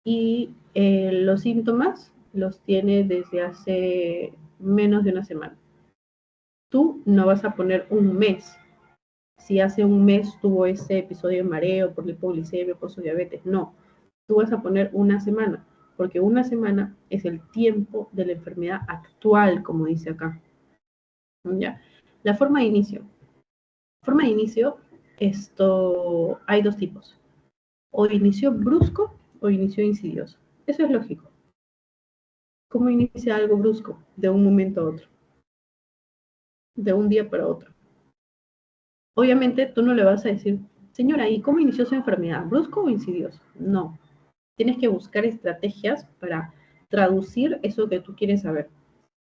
Y los síntomas los tiene desde hace menos de una semana. Tú no vas a poner un mes. Si hace un mes tuvo ese episodio de mareo por la hipoglicemia, por su diabetes, no. Tú vas a poner una semana, porque una semana es el tiempo de la enfermedad actual, como dice acá. ¿Ya? La forma de inicio. Forma de inicio, hay dos tipos. O inicio brusco o inicio insidioso. Eso es lógico. ¿Cómo inicia algo brusco? De un momento a otro. De un día para otro. Obviamente tú no le vas a decir, señora, ¿y cómo inició su enfermedad? ¿Brusco o insidioso? No. Tienes que buscar estrategias para traducir eso que tú quieres saber.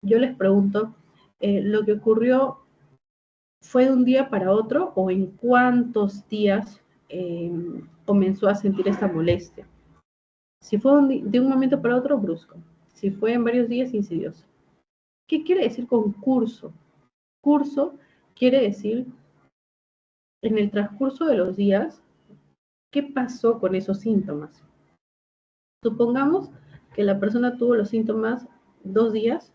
Yo les pregunto, ¿lo que ocurrió fue de un día para otro o en cuántos días comenzó a sentir esta molestia? Si fue de un momento para otro, brusco. Si fue en varios días, insidioso. ¿Qué quiere decir con curso? Curso quiere decir en el transcurso de los días, ¿qué pasó con esos síntomas? Supongamos que la persona tuvo los síntomas 2 días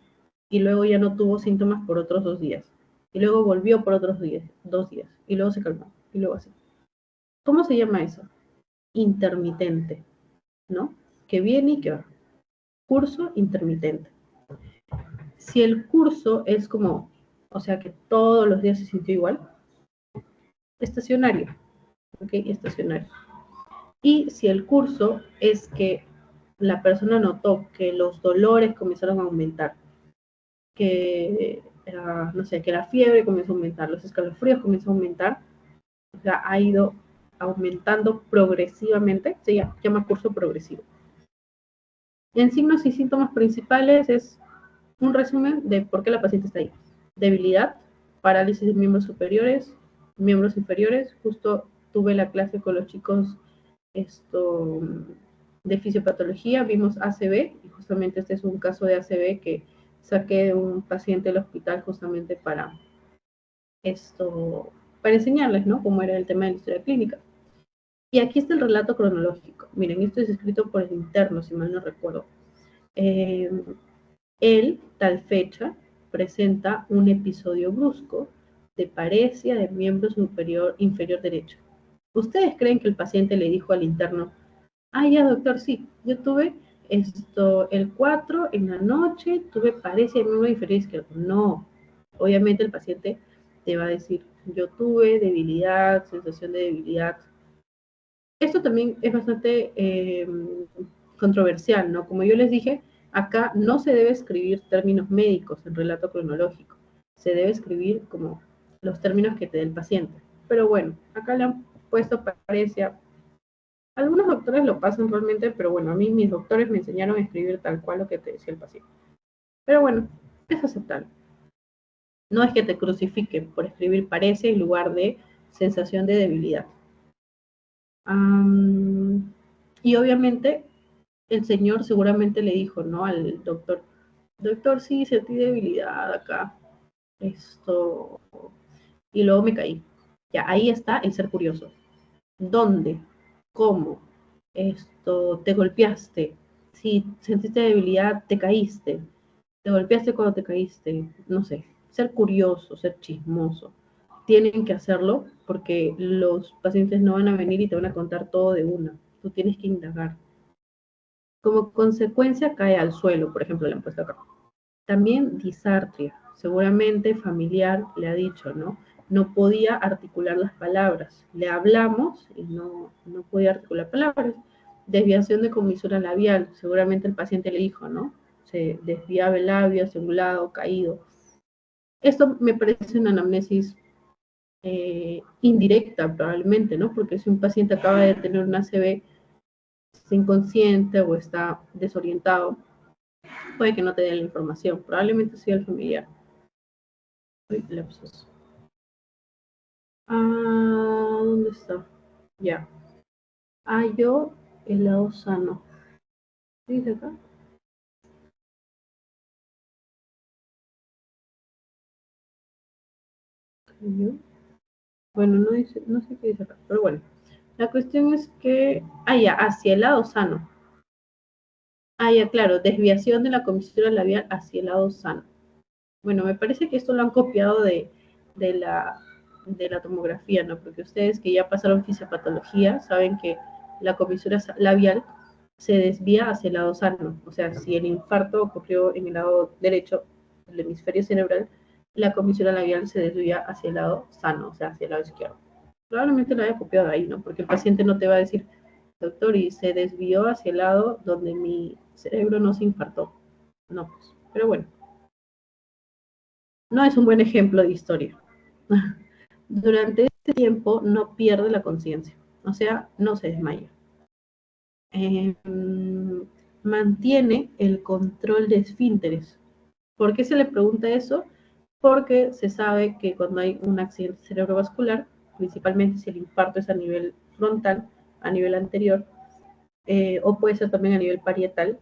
y luego ya no tuvo síntomas por otros 2 días. Y luego volvió por otros 2 días. Y luego se calmó. Y luego así. ¿Cómo se llama eso? Intermitente, ¿no? Que viene y que va. Curso intermitente. Si el curso es como, o sea, que todos los días se sintió igual, estacionario, ¿ok? Estacionario. Y si el curso es que la persona notó que los dolores comenzaron a aumentar, que, no sé, que la fiebre comenzó a aumentar, los escalofríos comenzó a aumentar, o sea, ha ido aumentando progresivamente, se llama curso progresivo. En signos y síntomas principales es un resumen de por qué la paciente está ahí. Debilidad, parálisis de miembros superiores, miembros inferiores. Justo tuve la clase con los chicos de fisiopatología, vimos ACV, y justamente este es un caso de ACV que saqué de un paciente del hospital justamente para enseñarles, ¿no? Cómo era el tema de la historia clínica. Y aquí está el relato cronológico. Miren, esto es escrito por el interno, si mal no recuerdo. Él, tal fecha, presenta un episodio brusco de paresia del miembro inferior derecho. ¿Ustedes creen que el paciente le dijo al interno, ya doctor, sí, yo tuve el 4 en la noche, tuve paresia del miembro inferior izquierdo? No, obviamente el paciente te va a decir, yo tuve debilidad, sensación de debilidad. Esto también es bastante controversial, ¿no? Como yo les dije, acá no se debe escribir términos médicos en relato cronológico, se debe escribir como los términos que te dé el paciente. Pero bueno, acá le han puesto paresia. Algunos doctores lo pasan realmente, pero bueno, a mí mis doctores me enseñaron a escribir tal cual lo que te decía el paciente. Pero bueno, es aceptable. No es que te crucifiquen por escribir paresia en lugar de sensación de debilidad. Y obviamente el señor seguramente le dijo, ¿no? Al doctor, sí, sentí debilidad acá, y luego me caí. Ya, ahí está el ser curioso. ¿Dónde? ¿Cómo? Te golpeaste. Si sentiste debilidad, te caíste. Te golpeaste cuando te caíste. No sé, ser curioso, ser chismoso. Tienen que hacerlo porque los pacientes no van a venir y te van a contar todo de una. Tú tienes que indagar. Como consecuencia cae al suelo, por ejemplo, le han puesto acá. También disartria, seguramente familiar le ha dicho, ¿no? No podía articular las palabras. Le hablamos y no podía articular palabras. Desviación de comisura labial, seguramente el paciente le dijo, ¿no? Se desviaba el labio hacia un lado, caído. Esto me parece una anamnesis indirecta probablemente, ¿no? Porque si un paciente acaba de tener una ACV, está inconsciente o está desorientado, puede que no te dé la información. Probablemente sea el familiar. Uy, lapsus. ¿Dónde está? Ya. Yo, el lado sano. ¿Sí dice acá? Yo. Bueno, no dice, no sé qué dice acá, pero bueno. La cuestión es que, ya, hacia el lado sano. Ya, claro, desviación de la comisura labial hacia el lado sano. Bueno, me parece que esto lo han copiado de la, de la tomografía, ¿no? Porque ustedes que ya pasaron fisiopatología saben que la comisura labial se desvía hacia el lado sano. O sea, si el infarto ocurrió en el lado derecho del hemisferio cerebral, la comisura labial se desvía hacia el lado sano, o sea, hacia el lado izquierdo. Probablemente lo haya copiado ahí, ¿no? Porque el paciente no te va a decir, doctor, y se desvió hacia el lado donde mi cerebro no se infartó. No, pues. Pero bueno, no es un buen ejemplo de historia. Durante este tiempo no pierde la conciencia, o sea, no se desmaya. Eh, Mantiene el control de esfínteres. ¿Por qué se le pregunta eso? Porque se sabe que cuando hay un accidente cerebrovascular, principalmente si el infarto es a nivel frontal, a nivel anterior, o puede ser también a nivel parietal,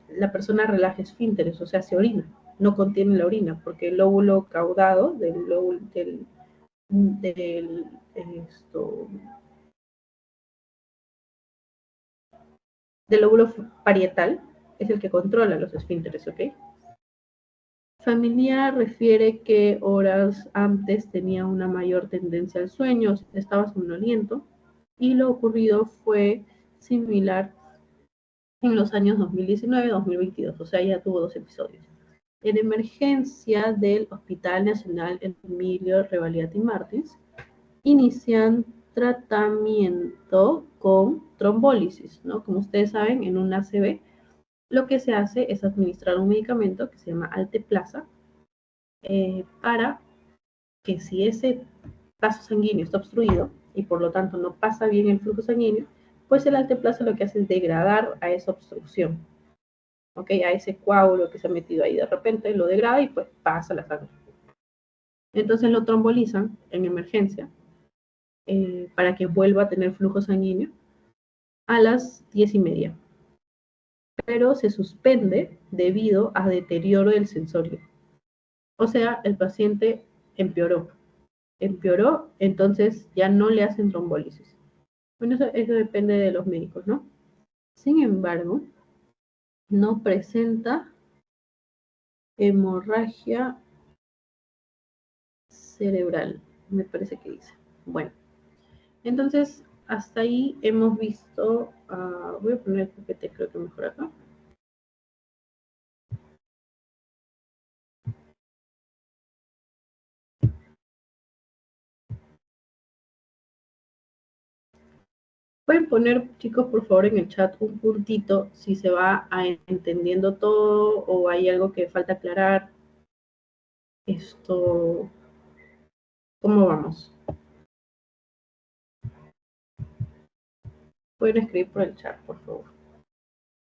la persona relaja esfínteres, o sea, se orina, no contiene la orina, porque el lóbulo caudado del, esto, del lóbulo parietal es el que controla los esfínteres, ¿ok? Familiar refiere que horas antes tenía una mayor tendencia al sueño, estaba somnoliento, y lo ocurrido fue similar en los años 2019-2022, o sea, ya tuvo 2 episodios. En emergencia del Hospital Nacional Emilio Revalliati Martins, inician tratamiento con trombólisis, ¿no? Como ustedes saben, en un ACV lo que se hace es administrar un medicamento que se llama Alteplasa para que si ese vaso sanguíneo está obstruido y por lo tanto no pasa bien el flujo sanguíneo, pues el alteplasa lo que hace es degradar a esa obstrucción, ¿ok? A ese coágulo que se ha metido ahí de repente lo degrada y pues pasa la sangre. Entonces lo trombolizan en emergencia para que vuelva a tener flujo sanguíneo a las 10:30. Pero se suspende debido a deterioro del sensorio. O sea, el paciente empeoró, entonces ya no le hacen trombólisis. Bueno, eso depende de los médicos, ¿no? Sin embargo, no presenta hemorragia cerebral, me parece que dice. Bueno, entonces hasta ahí hemos visto, voy a poner el PPT, creo que mejor acá. Pueden poner, chicos, por favor, en el chat un puntito si se va entendiendo todo o hay algo que falta aclarar. ¿Cómo vamos? Pueden escribir por el chat, por favor.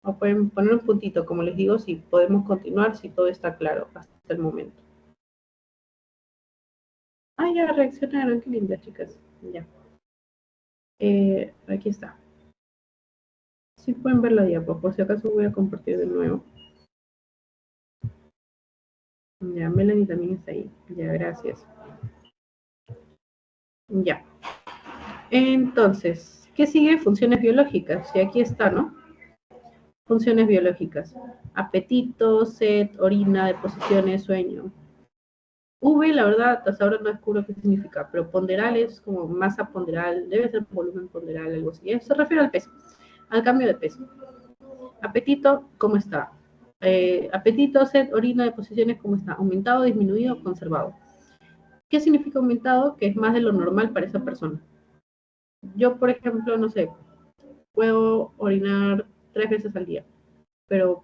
O pueden poner un puntito, como les digo, si podemos continuar, si todo está claro hasta el momento. Ya reaccionaron, qué linda, chicas. Ya. Aquí está. Si pueden ver la diapo, por si acaso voy a compartir de nuevo. Ya, Melanie también está ahí. Ya, gracias. Ya. Entonces, ¿qué sigue? Funciones biológicas. Y aquí está, ¿no? Funciones biológicas. Apetito, sed, orina, deposiciones, sueño. V, la verdad, hasta ahora no descubro qué significa, pero ponderal es como masa ponderal, debe ser volumen ponderal, algo así. Se refiere al peso, al cambio de peso. Apetito, ¿cómo está? Apetito, sed, orina, deposiciones, ¿cómo está? ¿Aumentado, disminuido, conservado? ¿Qué significa aumentado? Que es más de lo normal para esa persona. Yo, por ejemplo, no sé, puedo orinar 3 veces al día, pero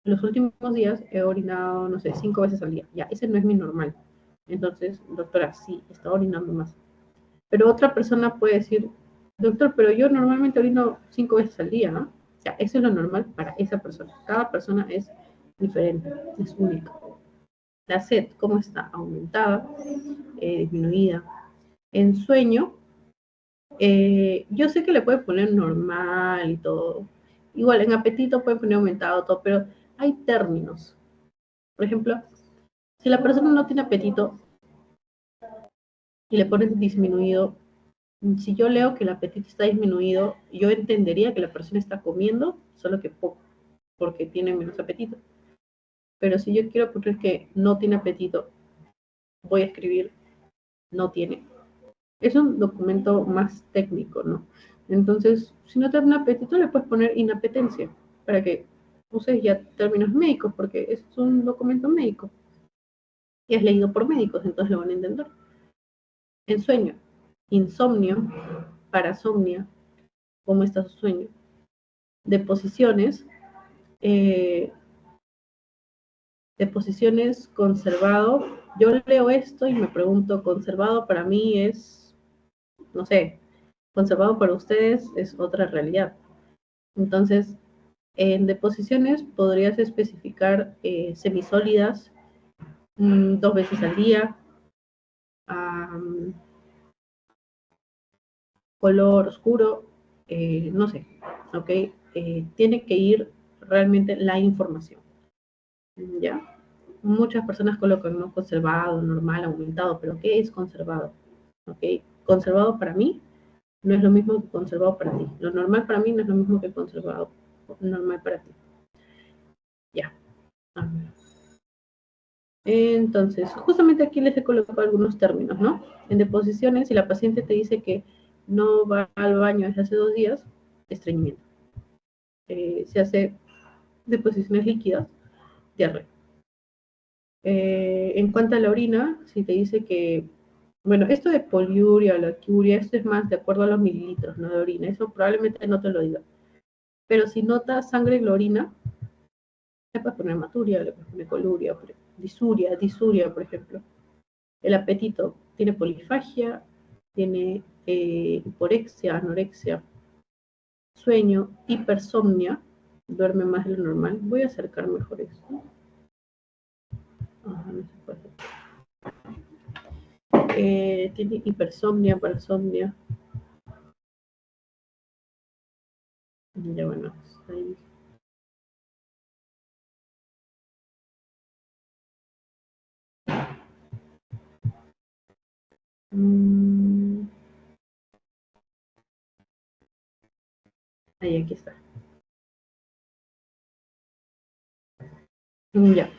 los últimos días he orinado, no sé, 5 veces al día. Ya, ese no es mi normal. Entonces, doctora, sí, está orinando más. Pero otra persona puede decir, Doctor, pero yo normalmente orino 5 veces al día, ¿no? O sea, eso es lo normal para esa persona. Cada persona es diferente, es única. La sed, ¿cómo está? Aumentada, disminuida. En sueño, yo sé que le puede poner normal y todo. Igual, en apetito puede poner aumentado todo, pero hay términos. Por ejemplo, si la persona no tiene apetito y le ponen disminuido, si yo leo que el apetito está disminuido, yo entendería que la persona está comiendo, solo que poco, porque tiene menos apetito. Pero si yo quiero poner que no tiene apetito, voy a escribir no tiene. Es un documento más técnico, ¿no? Entonces, si no tiene apetito, le puedes poner inapetencia, para que uses ya términos médicos, porque es un documento médico. Y es leído por médicos, entonces lo van a entender. En sueño, insomnio, parasomnia, cómo está su sueño. De posiciones, eh, conservado. Yo leo esto y me pregunto, conservado para mí es, no sé, conservado para ustedes es otra realidad. Entonces, en deposiciones podrías especificar semisólidas 2 veces al día, color oscuro, no sé, ¿ok? Tiene que ir realmente la información, ¿ya? Muchas personas colocan no conservado, normal, aumentado, pero ¿qué es conservado? ¿Ok? Conservado para mí no es lo mismo que conservado para ti. Lo normal para mí no es lo mismo que conservado normal para ti. Ya. Entonces, justamente aquí les he colocado algunos términos, ¿no? En deposiciones, si la paciente te dice que no va al baño desde hace 2 días, estreñimiento. Se hace deposiciones líquidas, diarrea. En cuanto a la orina, si te dice que, bueno, esto de poliuria, laquiuria, esto es más de acuerdo a los mililitros, ¿no? De orina, eso probablemente no te lo diga. Pero si notas sangre en la orina, le puedes poner hematuria, le puedes poner coluria, disuria, por ejemplo. El apetito tiene polifagia, tiene hiporexia, anorexia, sueño, hipersomnia, duerme más de lo normal. Voy a acercar mejor esto. No se puede. Tiene hipersomnia, parasomnia. Ya bueno, ahí. Ahí, aquí está. Ya.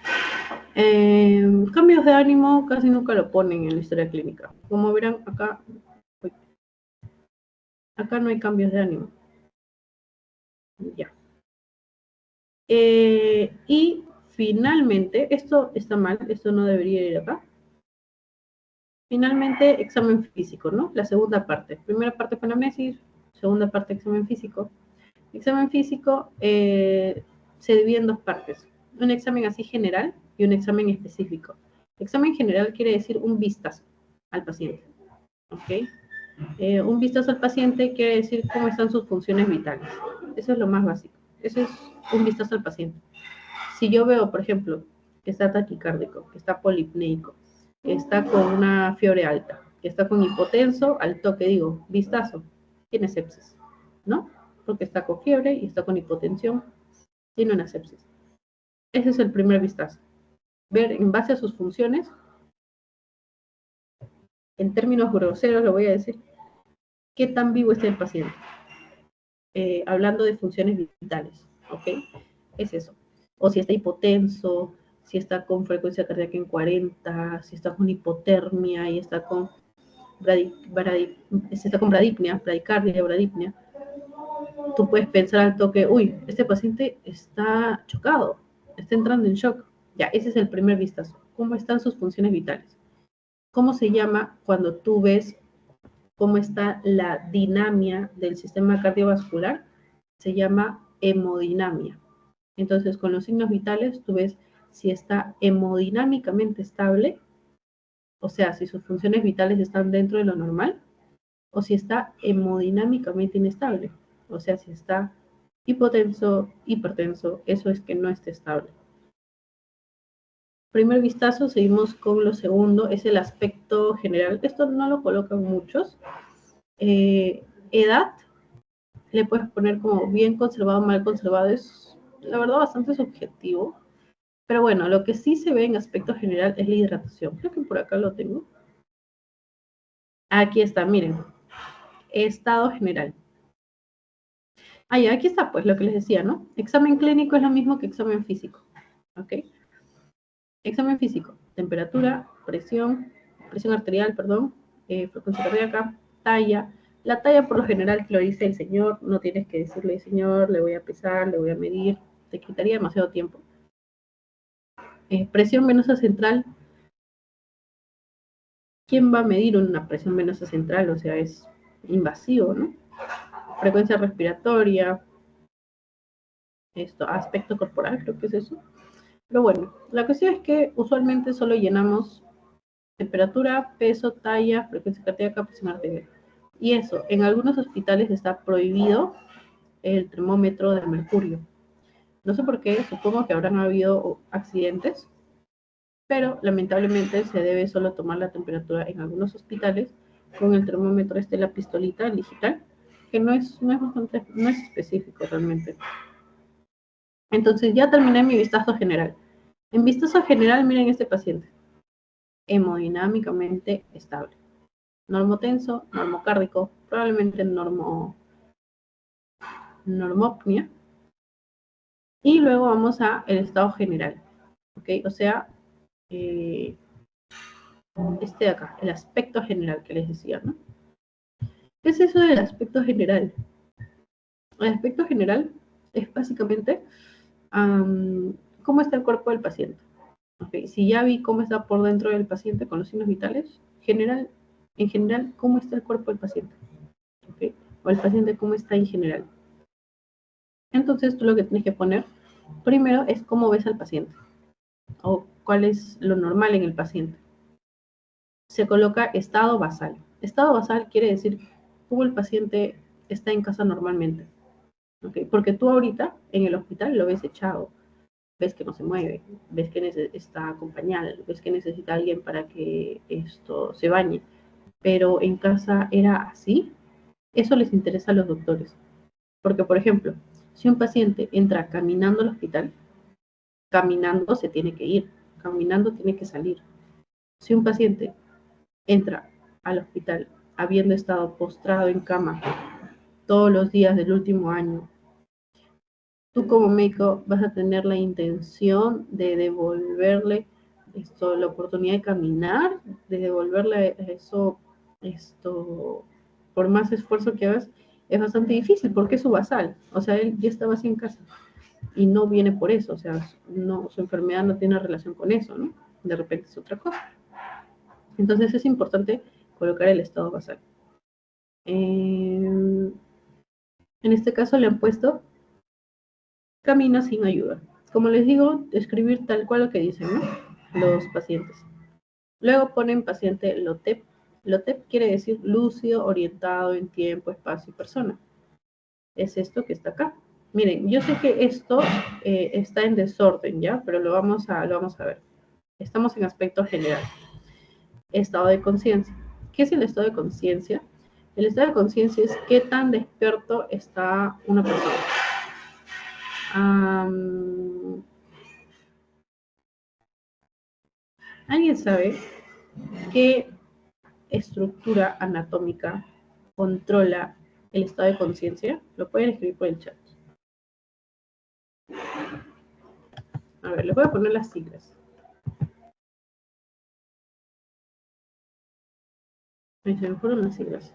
Cambios de ánimo casi nunca lo ponen en la historia clínica. Como verán, acá no hay cambios de ánimo. Ya. Y finalmente, esto está mal, esto no debería ir acá. Finalmente, examen físico, ¿no? La segunda parte. Primera parte fue anamnesis, segunda parte examen físico. Examen físico se divide en 2 partes. Un examen así general y un examen específico. Examen general quiere decir un vistazo al paciente. ¿Ok? Un vistazo al paciente quiere decir cómo están sus funciones vitales. Eso es lo más básico. Eso es un vistazo al paciente. Si yo veo, por ejemplo, que está taquicárdico, que está polipneico, que está con una fiebre alta, que está con hipotenso, al toque digo, vistazo, tiene sepsis, ¿no? Porque está con fiebre y está con hipotensión, tiene una sepsis. Ese es el primer vistazo. Ver en base a sus funciones, en términos groseros lo voy a decir, qué tan vivo está el paciente. Hablando de funciones vitales, ¿ok? Es eso. O si está hipotenso, si está con frecuencia cardíaca en 40, si está con hipotermia y está con, bradicardia, bradipnia, tú puedes pensar al toque, uy, este paciente está chocado, está entrando en shock. Ya, ese es el primer vistazo. ¿Cómo están sus funciones vitales? ¿Cómo se llama cuando tú ves cómo está la dinamia del sistema cardiovascular? Se llama hemodinamia. Entonces, con los signos vitales, tú ves si está hemodinámicamente estable, o sea, si sus funciones vitales están dentro de lo normal, o si está hemodinámicamente inestable. O sea, si está hipotenso, hipertenso, eso es que no está estable. Primer vistazo, seguimos con lo segundo, es el aspecto general. Esto no lo colocan muchos. Edad, le puedes poner como bien conservado, mal conservado, es la verdad bastante subjetivo. Pero bueno, lo que sí se ve en aspecto general es la hidratación. Creo que por acá lo tengo. Aquí está, miren, estado general. Ah, ya, aquí está, pues lo que les decía, ¿no? Examen clínico es lo mismo que examen físico, ¿ok? Examen físico, temperatura, presión arterial, perdón, frecuencia cardíaca, talla. La talla por lo general te lo dice el señor, no tienes que decirle, señor, le voy a pesar, le voy a medir, te quitaría demasiado tiempo. Presión venosa central, ¿quién va a medir una presión venosa central? O sea, es invasivo, ¿no? Frecuencia respiratoria, aspecto corporal, creo que es eso. Pero bueno, la cuestión es que usualmente solo llenamos temperatura, peso, talla, frecuencia cardíaca, presión arterial. Y eso, en algunos hospitales está prohibido el termómetro de mercurio. No sé por qué, supongo que habrán habido accidentes, pero lamentablemente se debe solo tomar la temperatura en algunos hospitales con el termómetro la pistolita, el digital, que no es específico realmente. Entonces ya terminé mi vistazo general. En vistazo general, miren este paciente, hemodinámicamente estable. Normotenso, normocárdico, probablemente normopnia. Y luego vamos a el estado general, ¿ok? O sea, este de acá, el aspecto general que les decía, ¿no? ¿Qué es eso del aspecto general? El aspecto general es básicamente cómo está el cuerpo del paciente. Okay. Si ya vi cómo está por dentro del paciente con los signos vitales, en general, cómo está el cuerpo del paciente. Okay. O el paciente cómo está en general. Entonces tú lo que tienes que poner primero es cómo ves al paciente o cuál es lo normal en el paciente. Se coloca estado basal. Estado basal quiere decir cómo el paciente está en casa normalmente. ¿Okay? Porque tú ahorita en el hospital lo ves echado, ves que no se mueve, ves que está acompañado, ves que necesita alguien para que esto se bañe. Pero en casa era así. Eso les interesa a los doctores. Porque, por ejemplo, si un paciente entra caminando al hospital, caminando se tiene que ir, caminando tiene que salir. Si un paciente entra al hospital habiendo estado postrado en cama todos los días del último año, tú como médico vas a tener la intención de devolverle la oportunidad de caminar, de devolverle por más esfuerzo que hagas, es bastante difícil porque es su basal. O sea, él ya estaba así en casa y no viene por eso. O sea, no, su enfermedad no tiene relación con eso, ¿no? De repente es otra cosa. Entonces es importante colocar el estado basal. En este caso le han puesto camina sin ayuda. Como les digo, escribir tal cual lo que dicen, ¿no? Los pacientes. Luego ponen paciente LOTEP. LOTEP quiere decir lúcido, orientado en tiempo, espacio y persona. Es esto que está acá. Miren, yo sé que esto está en desorden, ¿ya? Pero lo vamos a ver. Estamos en aspecto general. Estado de conciencia. ¿Qué es el estado de conciencia? El estado de conciencia es qué tan despierto está una persona. ¿Alguien sabe qué estructura anatómica controla el estado de conciencia? Lo pueden escribir por el chat. A ver, les voy a poner las siglas. Ahí se me fueron las siglas.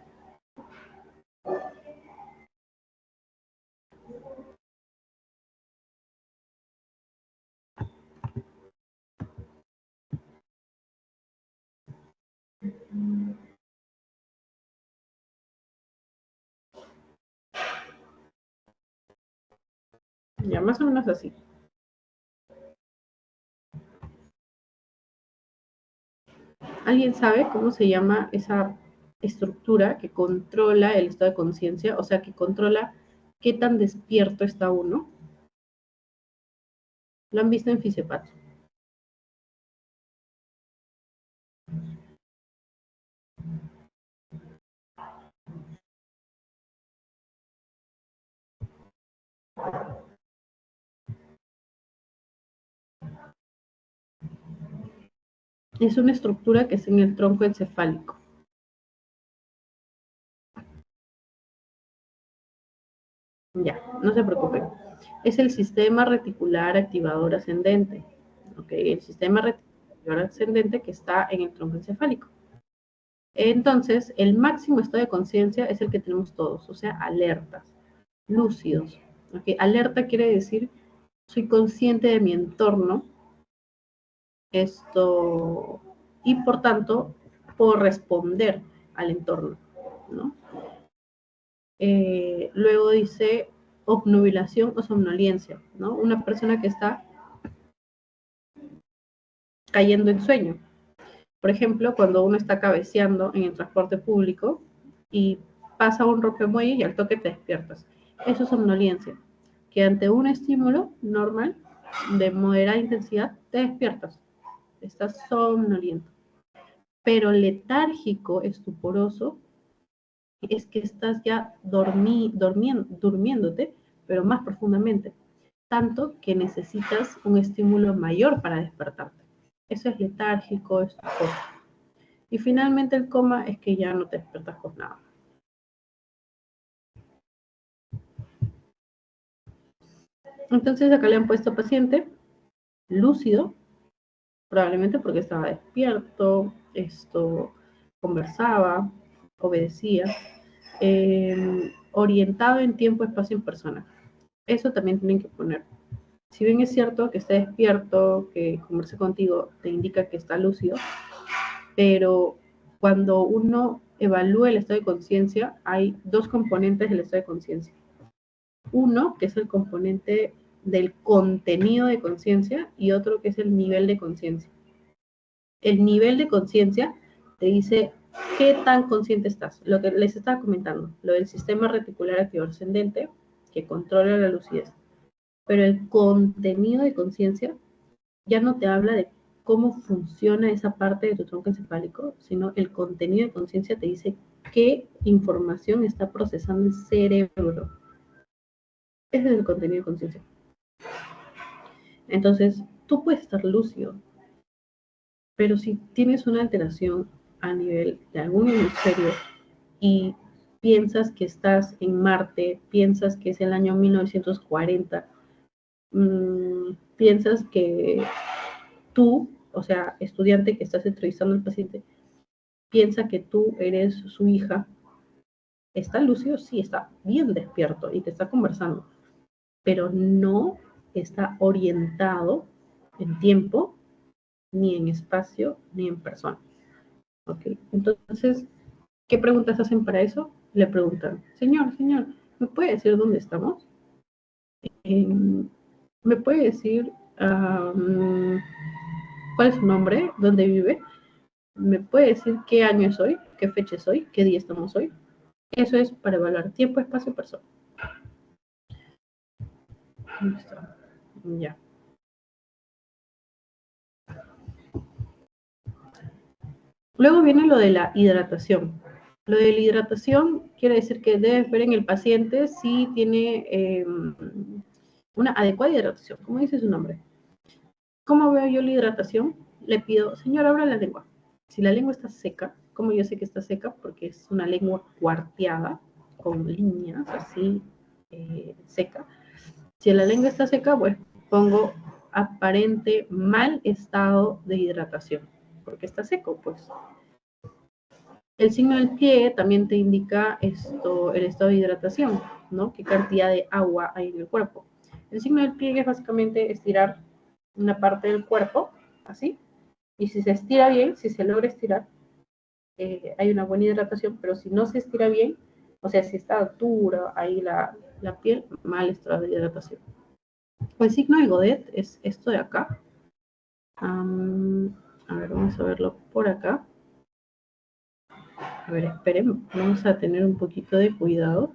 Ya, más o menos así. ¿Alguien sabe cómo se llama esa estructura que controla el estado de conciencia, o sea, que controla qué tan despierto está uno. Lo han visto en Fisiopato. Es una estructura que es en el tronco encefálico. Ya, no se preocupen. Es el sistema reticular activador ascendente. ¿Ok? El sistema reticular ascendente que está en el tronco encefálico. Entonces, el máximo estado de conciencia es el que tenemos todos, o sea, alertas, lúcidos. ¿Ok? Alerta quiere decir, soy consciente de mi entorno, y por tanto, puedo responder al entorno, ¿no? Luego dice obnubilación o somnolencia, ¿no? Una persona que está cayendo en sueño. Por ejemplo, cuando uno está cabeceando en el transporte público y pasa un rompemuelle y al toque te despiertas. Eso es somnolencia, que ante un estímulo normal de moderada intensidad te despiertas. Estás somnoliento. Pero letárgico, estuporoso, es que estás ya durmiéndote, pero más profundamente, tanto que necesitas un estímulo mayor para despertarte. Eso es letárgico, estuporoso. Y finalmente el coma es que ya no te despiertas con nada. Entonces acá le han puesto paciente lúcido, probablemente porque estaba despierto, conversaba, obedecía, orientado en tiempo, espacio y persona. Eso también tienen que poner. Si bien es cierto que esté despierto, que converse contigo, te indica que está lúcido, pero cuando uno evalúa el estado de conciencia, hay dos componentes del estado de conciencia. Uno, que es el componente del contenido de conciencia, y otro que es el nivel de conciencia. El nivel de conciencia te dice qué tan consciente estás. Lo que les estaba comentando, lo del sistema reticular activador ascendente, que controla la lucidez. Pero el contenido de conciencia ya no te habla de cómo funciona esa parte de tu tronco encefálico, sino el contenido de conciencia te dice qué información está procesando el cerebro. Ese es el contenido de conciencia. Entonces, tú puedes estar lúcido, pero si tienes una alteración a nivel de algún hemisferio y piensas que estás en Marte, piensas que es el año 1940, piensas que tú, o sea, estudiante que estás entrevistando al paciente, piensa que tú eres su hija, está lúcido, sí, está bien despierto y te está conversando, pero no está orientado en tiempo, ni en espacio, ni en persona. ¿Ok? Entonces, ¿qué preguntas hacen para eso? Le preguntan, señor, ¿me puede decir dónde estamos? ¿Me puede decir cuál es su nombre? ¿Dónde vive? ¿Me puede decir qué año es hoy? ¿Qué fecha es hoy? ¿Qué día estamos hoy? Eso es para evaluar tiempo, espacio, persona. ¿Dónde está? Ya. Luego viene lo de la hidratación. Lo de la hidratación quiere decir que debes ver en el paciente si tiene una adecuada hidratación. ¿Cómo dice su nombre? ¿Cómo veo yo la hidratación? Le pido, señor, abra la lengua. Si la lengua está seca, ¿cómo yo sé que está seca? Porque es una lengua cuarteada, con líneas así, seca. Si la lengua está seca, pues pongo aparente mal estado de hidratación, porque está seco, pues. El signo del pie también te indica el estado de hidratación, ¿no? Qué cantidad de agua hay en el cuerpo. El signo del pie es básicamente estirar una parte del cuerpo, así, y si se estira bien, si se logra estirar, hay una buena hidratación, pero si no se estira bien, o sea, si está dura ahí la piel, mal estado de hidratación. El signo de Godet es esto de acá. A ver, vamos a verlo por acá. A ver, esperen, vamos a tener un poquito de cuidado.